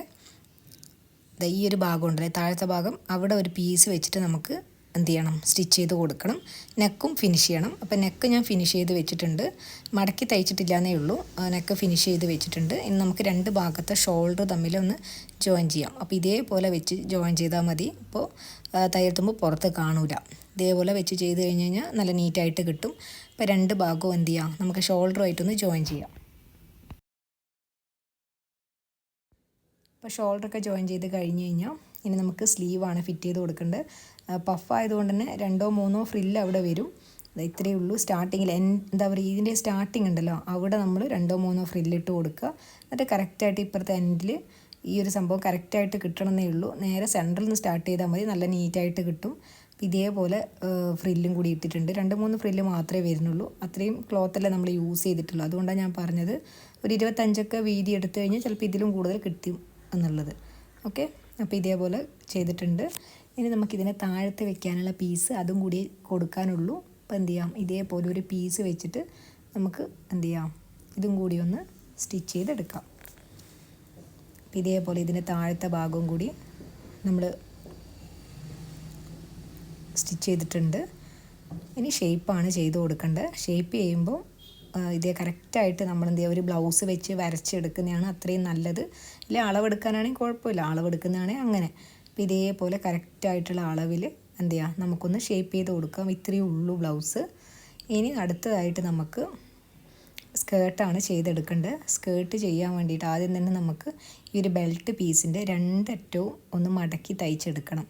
ഈ ഒരു ഭാഗം ഉണ്ടല്ലേ, താഴത്തെ ഭാഗം, അവിടെ ഒരു പീസ് വെച്ചിട്ട് നമുക്ക് എന്ത് ചെയ്യണം, സ്റ്റിച്ച് ചെയ്ത് കൊടുക്കണം. നെക്കും ഫിനിഷ് ചെയ്യണം. അപ്പോൾ നെക്ക് ഞാൻ ഫിനിഷ് ചെയ്ത് വെച്ചിട്ടുണ്ട്, മടക്കി തയ്ച്ചിട്ടില്ല എന്നേ ഉള്ളൂ. നെക്ക് ഫിനിഷ് ചെയ്ത് വെച്ചിട്ടുണ്ട്. ഇനി നമുക്ക് 2 ഭാഗത്തെ ഷോൾഡർ തമ്മിൽ ഒന്ന് ജോയിൻ ചെയ്യാം. അപ്പോൾ ഇതേപോലെ വെച്ച് ജോയിൻ ചെയ്താൽ മതി. അപ്പോൾ തയ്യൽത്തുമ്പോൾ പുറത്ത് കാണൂല. ഇതേപോലെ വെച്ച് ചെയ്ത് കഴിഞ്ഞ് കഴിഞ്ഞാൽ നല്ല നീറ്റായിട്ട് കിട്ടും. അപ്പോൾ 2 ഭാഗവും എന്ത് ചെയ്യാം, നമുക്ക് ഷോൾഡറുമായിട്ടൊന്ന് ജോയിൻ ചെയ്യാം. അപ്പോൾ ഷോൾഡറൊക്കെ ജോയിൻ ചെയ്ത് കഴിഞ്ഞ് കഴിഞ്ഞാൽ ഇനി നമുക്ക് സ്ലീവാണ് ഫിറ്റ് ചെയ്ത് കൊടുക്കേണ്ടത്. പഫ് ആയതുകൊണ്ട് തന്നെ 2-3 ഫ്രില്ല് അവിടെ വരും. ഇത്രയേ ഉള്ളൂ. സ്റ്റാർട്ടിങ്ങിൽ എന്താ പറയുക, ഇതിൻ്റെ സ്റ്റാർട്ടിങ് ഉണ്ടല്ലോ, അവിടെ നമ്മൾ 2-3 ഫ്രില്ലിട്ട് കൊടുക്കുക. എന്നിട്ട് കറക്റ്റായിട്ട് ഇപ്പുറത്തെ എൻഡിൽ ഈ ഒരു സംഭവം കറക്റ്റായിട്ട് കിട്ടണമെന്നേ ഉള്ളൂ. നേരെ സെൻറ്ററിൽ നിന്ന് സ്റ്റാർട്ട് ചെയ്താൽ മതി, നല്ല നീറ്റായിട്ട് കിട്ടും. ഇതേപോലെ ഫ്രില്ലും കൂടി ഇട്ടിട്ടുണ്ട്. 2-3 ഫ്രില്ല് മാത്രമേ വരുന്നുള്ളൂ. അത്രയും ക്ലോത്തല്ല നമ്മൾ യൂസ് ചെയ്തിട്ടുള്ളൂ. അതുകൊണ്ടാണ് ഞാൻ പറഞ്ഞത് ഒരു 25 വീതി എടുത്തു കഴിഞ്ഞാൽ ചിലപ്പോൾ ഇതിലും കൂടുതൽ കിട്ടും എന്നുള്ളത്. ഓക്കെ, അപ്പോൾ ഇതേപോലെ ചെയ്തിട്ടുണ്ട്. ഇനി നമുക്കിതിനെ താഴത്ത് വെക്കാനുള്ള പീസ് അതും കൂടി കൊടുക്കാനുള്ളൂ. അപ്പോൾ എന്ത് ചെയ്യാം, ഇതേപോലെ ഒരു പീസ് വെച്ചിട്ട് നമുക്ക് എന്ത് ചെയ്യാം, ഇതും കൂടി ഒന്ന് സ്റ്റിച്ച് ചെയ്തെടുക്കാം. അപ്പോൾ ഇതേപോലെ ഇതിൻ്റെ താഴത്തെ ഭാഗവും കൂടി നമ്മൾ സ്റ്റിച്ച് ചെയ്തിട്ടുണ്ട്. ഇനി ഷേപ്പാണ് ചെയ്ത് കൊടുക്കേണ്ടത്. ഷേപ്പ് ചെയ്യുമ്പോൾ ഇതേ കറക്റ്റായിട്ട് നമ്മൾ എന്ത് ചെയ്യുക, ഒരു ബ്ലൗസ് വെച്ച് വരച്ചെടുക്കുന്നതാണ് അത്രയും നല്ലത്. ഇല്ല അളവെടുക്കാനാണെങ്കിൽ കുഴപ്പമില്ല, അളവെടുക്കുന്നതാണെങ്കിൽ അങ്ങനെ. അപ്പോൾ ഇതേപോലെ കറക്റ്റായിട്ടുള്ള അളവിൽ എന്ത് ചെയ്യുക, നമുക്കൊന്ന് ഷേപ്പ് ചെയ്ത് കൊടുക്കാം. ഇത്രയേ ഉള്ളൂ ബ്ലൗസ്. ഇനി അടുത്തതായിട്ട് നമുക്ക് സ്കേർട്ടാണ് ചെയ്തെടുക്കേണ്ടത്. സ്കേർട്ട് ചെയ്യാൻ വേണ്ടിയിട്ട് ആദ്യം തന്നെ നമുക്ക് ഈ ഒരു ബെൽറ്റ് പീസിൻ്റെ 2 അറ്റവും ഒന്ന് മടക്കി തയ്ച്ചെടുക്കണം.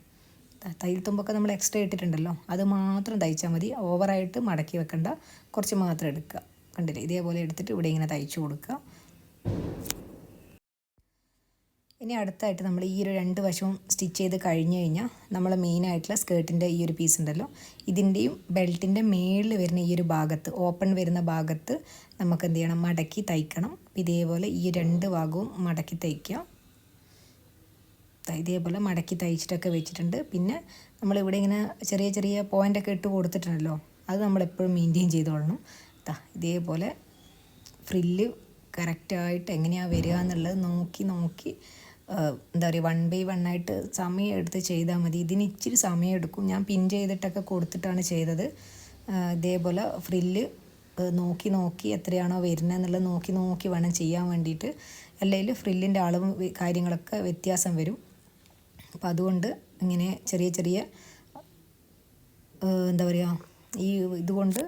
തയ്യൽ തുമ്പൊക്കെ നമ്മൾ എക്സ്ട്രാ ഇട്ടിട്ടുണ്ടല്ലോ, അത് മാത്രം തയ്ച്ചാൽ മതി. ഓവറായിട്ട് മടക്കി വെക്കണ്ട, കുറച്ച് മാത്രം എടുക്കുക. കണ്ടില്ലേ, ഇതേപോലെ എടുത്തിട്ട് ഇവിടെ ഇങ്ങനെ തയ്ച്ചു കൊടുക്കുക. ഇനി അടുത്തായിട്ട് നമ്മൾ ഈ ഒരു 2 വശവും സ്റ്റിച്ച് ചെയ്ത് കഴിഞ്ഞ് കഴിഞ്ഞാൽ നമ്മൾ മെയിനായിട്ടുള്ള സ്കേർട്ടിൻ്റെ ഈ ഒരു പീസ് ഉണ്ടല്ലോ, ഇതിൻ്റെയും ബെൽറ്റിൻ്റെ മേളിൽ വരുന്ന ഈ ഒരു ഭാഗത്ത്, ഓപ്പൺ വരുന്ന ഭാഗത്ത് നമുക്ക് എന്ത് ചെയ്യണം, മടക്കി തയ്ക്കണം. ഇതേപോലെ ഈ 2 ഭാഗവും മടക്കി തയ്ക്കുക. ഇതേപോലെ മടക്കി തയ്ച്ചിട്ടൊക്കെ വെച്ചിട്ടുണ്ട്. പിന്നെ നമ്മളിവിടെ ഇങ്ങനെ ചെറിയ ചെറിയ പോയിൻ്റൊക്കെ ഇട്ട് കൊടുത്തിട്ടുണ്ടല്ലോ, അത് നമ്മളെപ്പോഴും മെയിൻറ്റെയിൻ ചെയ്തോളണം. ഇതേപോലെ ഫ്രില്ല് കറക്റ്റായിട്ട് എങ്ങനെയാണ് വരിക എന്നുള്ളത് നോക്കി എന്താ പറയുക, 1 by 1 ആയിട്ട് സമയം എടുത്ത് ചെയ്താൽ മതി. ഇതിന് ഇച്ചിരി സമയം എടുക്കും. ഞാൻ പിൻ ചെയ്തിട്ടൊക്കെ കൊടുത്തിട്ടാണ് ചെയ്തത്. ഇതേപോലെ ഫ്രില്ല് നോക്കി എത്രയാണോ വരുന്നത് എന്നുള്ളത് നോക്കി വേണം ചെയ്യാൻ വേണ്ടിയിട്ട്. അല്ലെങ്കിൽ ഫ്രില്ലിൻ്റെ അളവും കാര്യങ്ങളൊക്കെ വ്യത്യാസം വരും. അപ്പോൾ അതുകൊണ്ട് ഇങ്ങനെ ചെറിയ എന്താ പറയുക, ഈ ഇതുകൊണ്ട്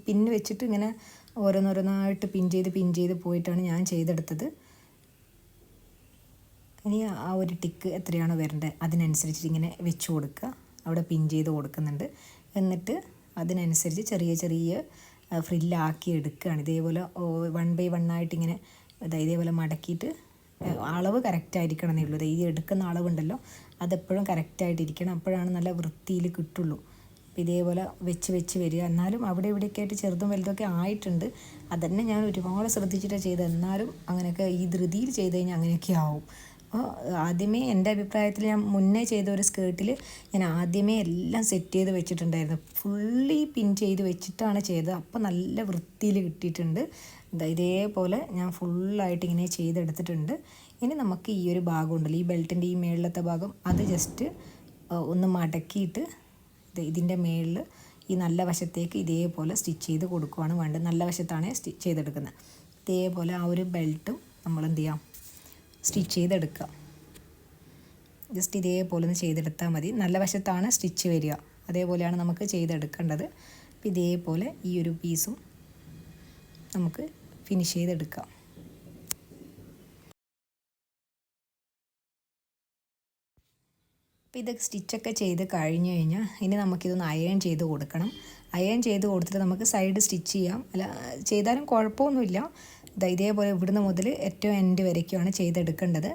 പിന്ന് വെച്ചിട്ട് ഇങ്ങനെ ഓരോന്നോരോന്നായിട്ട് പിൻ ചെയ്ത് പോയിട്ടാണ് ഞാൻ ചെയ്തെടുത്തത്. ഇനി ആ ഒരു ടിക്ക് എത്രയാണോ വരേണ്ടത് അതിനനുസരിച്ച് ഇങ്ങനെ വെച്ച് കൊടുക്കുക. അവിടെ പിൻ ചെയ്ത് കൊടുക്കുന്നുണ്ട്. എന്നിട്ട് അതിനനുസരിച്ച് ചെറിയ ഫ്രില്ലാക്കി എടുക്കുകയാണ്. ഇതേപോലെ 1 by 1 ആയിട്ട് ഇങ്ങനെ ഇതേപോലെ മടക്കിയിട്ട്, അളവ് കറക്റ്റായിരിക്കണം എന്നേ ഉള്ളൂ. ഈ എടുക്കുന്ന അളവുണ്ടല്ലോ അതെപ്പോഴും കറക്റ്റായിട്ടിരിക്കണം, അപ്പോഴാണ് നല്ല വൃത്തിയിൽ കിട്ടുള്ളൂ. അപ്പോൾ ഇതേപോലെ വെച്ച് വരിക. എന്നാലും അവിടെ ഇവിടെയൊക്കെ ആയിട്ട് ചെറുതും വലുതൊക്കെ ആയിട്ടുണ്ട്. അതന്നെ ഞാൻ ഒരുപാട് ശ്രദ്ധിച്ചിട്ടാണ് ചെയ്തത്. എന്നാലും അങ്ങനെയൊക്കെ ഈ ധൃതിയിൽ ചെയ്ത് കഴിഞ്ഞാൽ അങ്ങനെയൊക്കെ ആവും. അപ്പോൾ ആദ്യമേ എൻ്റെ അഭിപ്രായത്തിൽ ഞാൻ മുന്നേ ചെയ്ത ഒരു സ്കേർട്ടിൽ ഞാൻ ആദ്യമേ എല്ലാം സെറ്റ് ചെയ്ത് വെച്ചിട്ടുണ്ടായിരുന്നു. ഫുള്ളി പിൻ ചെയ്ത് വെച്ചിട്ടാണ് ചെയ്തത്. അപ്പോൾ നല്ല വൃത്തിയിൽ കിട്ടിയിട്ടുണ്ട്. ഇതേപോലെ ഞാൻ ഫുള്ളായിട്ട് ഇങ്ങനെ ചെയ്തെടുത്തിട്ടുണ്ട്. ഇനി നമുക്ക് ഈ ഒരു ഭാഗം ഉണ്ടല്ലോ, ഈ ബെൽറ്റിൻ്റെ ഈ മേളിലത്തെ ഭാഗം, അത് ജസ്റ്റ് ഒന്ന് മടക്കിയിട്ട് ഇതിൻ്റെ മേളിൽ ഈ നല്ല വശത്തേക്ക് ഇതേപോലെ സ്റ്റിച്ച് ചെയ്ത് കൊടുക്കുകയാണ് വേണ്ടത്. നല്ല വശത്താണ് സ്റ്റിച്ച് ചെയ്തെടുക്കുന്നത്. ഇതേപോലെ ആ ഒരു ബെൽറ്റും നമ്മൾ എന്ത് ചെയ്യാം, സ്റ്റിച്ച് ചെയ്തെടുക്കുക. ജസ്റ്റ് ഇതേപോലെ ഒന്ന് ചെയ്തെടുത്താൽ മതി. നല്ല വശത്താണ് സ്റ്റിച്ച് വരിക, അതേപോലെയാണ് നമുക്ക് ചെയ്തെടുക്കേണ്ടത്. അപ്പോൾ ഇതേപോലെ ഈ ഒരു പീസും നമുക്ക് ഫിനിഷ് ചെയ്തെടുക്കാം. അപ്പോൾ ഇത് സ്റ്റിച്ചൊക്കെ ചെയ്ത് കഴിഞ്ഞ് കഴിഞ്ഞാൽ ഇനി നമുക്കിതൊന്ന് അയൺ ചെയ്ത് കൊടുക്കണം. അയൺ ചെയ്ത് കൊടുത്തിട്ട് നമുക്ക് സൈഡ് സ്റ്റിച്ച് ചെയ്യാം. അല്ല ചെയ്താലും കുഴപ്പമൊന്നുമില്ല. ഇതേപോലെ ഇവിടുന്ന് മുതൽ ഏറ്റവും എൻഡ് വരയ്ക്കുമാണ് ചെയ്തെടുക്കേണ്ടത്.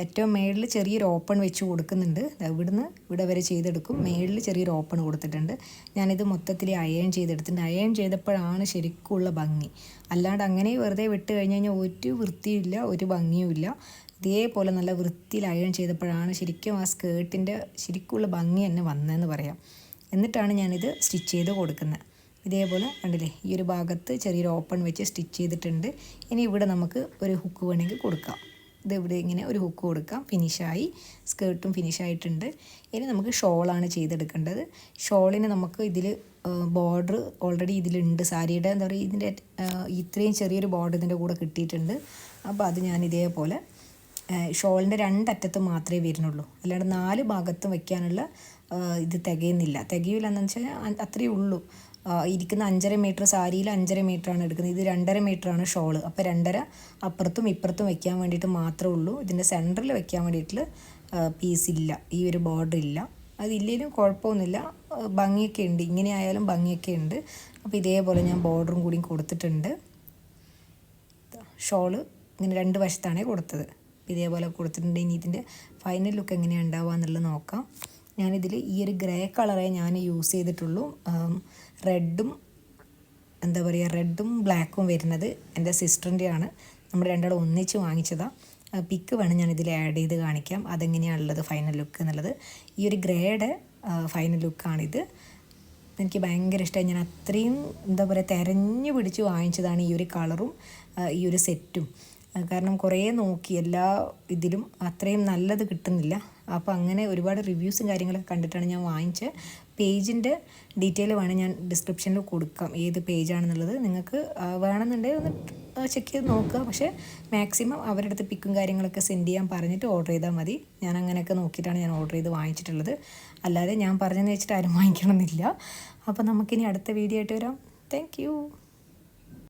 ഏറ്റവും മേളിൽ ചെറിയൊരു ഓപ്പൺ വെച്ച് കൊടുക്കുന്നുണ്ട്. ഇവിടുന്ന് ഇവിടെ വരെ ചെയ്തെടുക്കും. മേളിൽ ചെറിയൊരു ഓപ്പൺ കൊടുത്തിട്ടുണ്ട്. ഞാനിത് മൊത്തത്തിൽ അയൺ ചെയ്തെടുത്തിട്ടുണ്ട്. അയൺ ചെയ്തപ്പോഴാണ് ശരിക്കുള്ള ഭംഗി. അല്ലാണ്ട് അങ്ങനെ വെറുതെ വിട്ട് കഴിഞ്ഞ് കഴിഞ്ഞാൽ ഒരു വൃത്തിയില്ല, ഒരു ഭംഗിയുമില്ല. ഇതേപോലെ നല്ല വൃത്തിയിൽ അയൺ ചെയ്തപ്പോഴാണ് ശരിക്കും ആ സ്കേർട്ടിൻ്റെ ശരിക്കുള്ള ഭംഗി തന്നെ വന്നതെന്ന് പറയാം. എന്നിട്ടാണ് ഞാനിത് സ്റ്റിച്ച് ചെയ്ത് കൊടുക്കുന്നത്. ഇതേപോലെ കണ്ടില്ലേ, ഈ ഒരു ഭാഗത്ത് ചെറിയൊരു ഓപ്പൺ വെച്ച് സ്റ്റിച്ച് ചെയ്തിട്ടുണ്ട്. ഇനി ഇവിടെ നമുക്ക് ഒരു ഹുക്ക് വേണമെങ്കിൽ കൊടുക്കാം. ഇത് ഇവിടെ ഇങ്ങനെ ഒരു ഹുക്ക് കൊടുക്കാം. ഫിനിഷായി, സ്കേർട്ടും ഫിനിഷായിട്ടുണ്ട്. ഇനി നമുക്ക് ഷോളാണ് ചെയ്തെടുക്കേണ്ടത്. ഷോളിന് നമുക്ക് ഇതിൽ ബോർഡർ ഓൾറെഡി ഇതിലുണ്ട്. സാരിയുടെ എന്താ പറയുക, ഇതിൻ്റെ ഇത്രയും ചെറിയൊരു ബോർഡർ ഇതിൻ്റെ കൂടെ കിട്ടിയിട്ടുണ്ട്. അപ്പോൾ അത് ഞാൻ ഇതേപോലെ ഷോളിൻ്റെ 2 അറ്റത്ത് മാത്രമേ വരുന്നുള്ളൂ. അല്ലാണ്ട് 4 ഭാഗത്തും വയ്ക്കാനുള്ള ഇത് തികയില്ല എന്ന് വെച്ചാൽ അത്രയേ ഉള്ളൂ. ഇരിക്കുന്ന 5.5 മീറ്റർ സാരിയിൽ 5.5 മീറ്ററാണ് എടുക്കുന്നത്. ഇത് 2.5 മീറ്ററാണ് ഷോള്. അപ്പോൾ 2.5 അപ്പുറത്തും ഇപ്പുറത്തും വെക്കാൻ വേണ്ടിയിട്ട് മാത്രമേ ഉള്ളൂ. ഇതിൻ്റെ സെൻറ്ററിൽ വെക്കാൻ വേണ്ടിയിട്ടുള്ള പീസില്ല, ഈ ഒരു ബോർഡർ ഇല്ല. അതില്ലെങ്കിലും കുഴപ്പമൊന്നുമില്ല, ഭംഗിയൊക്കെ ഉണ്ട്. ഇങ്ങനെ ആയാലും ഭംഗിയൊക്കെ ഉണ്ട്. അപ്പോൾ ഇതേപോലെ ഞാൻ ബോർഡറും കൂടി കൊടുത്തിട്ടുണ്ട്. ഷോള് ഇങ്ങനെ 2 വശത്താണ് കൊടുത്തത്. ഇതേപോലെ കൊടുത്തിട്ടുണ്ട്. ഇനി ഇതിൻ്റെ ഫൈനൽ ലുക്ക് എങ്ങനെയാണ് ഉണ്ടാവുക എന്നുള്ളത് നോക്കാം. ഞാനിതിൽ ഈ ഒരു ഗ്രേ കളറേ ഞാൻ യൂസ് ചെയ്തിട്ടുള്ളൂ. റെഡും റെഡും ബ്ലാക്കും വരുന്നത് എൻ്റെ സിസ്റ്ററിൻ്റെയാണ്. നമ്മൾ രണ്ടാളും ഒന്നിച്ച് വാങ്ങിച്ചതാണ്. പിക്ക് വേണം ഞാനിതിൽ ആഡ് ചെയ്ത് കാണിക്കാം അതെങ്ങനെയാണുള്ളത് ഫൈനൽ ലുക്ക് എന്നുള്ളത്. ഈ ഒരു ഗ്രേയുടെ ഫൈനൽ ലുക്കാണിത്. എനിക്ക് ഭയങ്കര ഇഷ്ടമായി. ഞാൻ അത്രയും തിരഞ്ഞു പിടിച്ച് വാങ്ങിച്ചതാണ് ഈ ഒരു കളറും ഈ ഒരു സെറ്റും. കാരണം കുറേ നോക്കി എല്ലാ ഇതിലും അത്രയും നല്ലത് കിട്ടുന്നില്ല. അപ്പോൾ അങ്ങനെ ഒരുപാട് റിവ്യൂസും കാര്യങ്ങളൊക്കെ കണ്ടിട്ടാണ് ഞാൻ വാങ്ങിച്ചത്. പേജിൻ്റെ ഡീറ്റെയിൽ വേണം ഞാൻ ഡിസ്ക്രിപ്ഷനിൽ കൊടുക്കാം, ഏത് പേജാണെന്നുള്ളത്. നിങ്ങൾക്ക് വേണമെന്നുണ്ടെങ്കിൽ ഒന്ന് ചെക്ക് ചെയ്ത് നോക്കുക. പക്ഷേ മാക്സിമം അവരുടെ അടുത്ത് പിക്കും കാര്യങ്ങളൊക്കെ സെൻഡ് ചെയ്യാൻ പറഞ്ഞിട്ട് ഓർഡർ ചെയ്താൽ മതി. ഞാൻ അങ്ങനെയൊക്കെ നോക്കിയിട്ടാണ് ഞാൻ ഓർഡർ ചെയ്ത് വാങ്ങിച്ചിട്ടുള്ളത്. അല്ലാതെ ഞാൻ പറഞ്ഞെന്ന് വെച്ചിട്ട് ആരും വാങ്ങിക്കണമെന്നില്ല. അപ്പോൾ നമുക്കിനി അടുത്ത വീഡിയോ ആയിട്ട് വരാം. താങ്ക്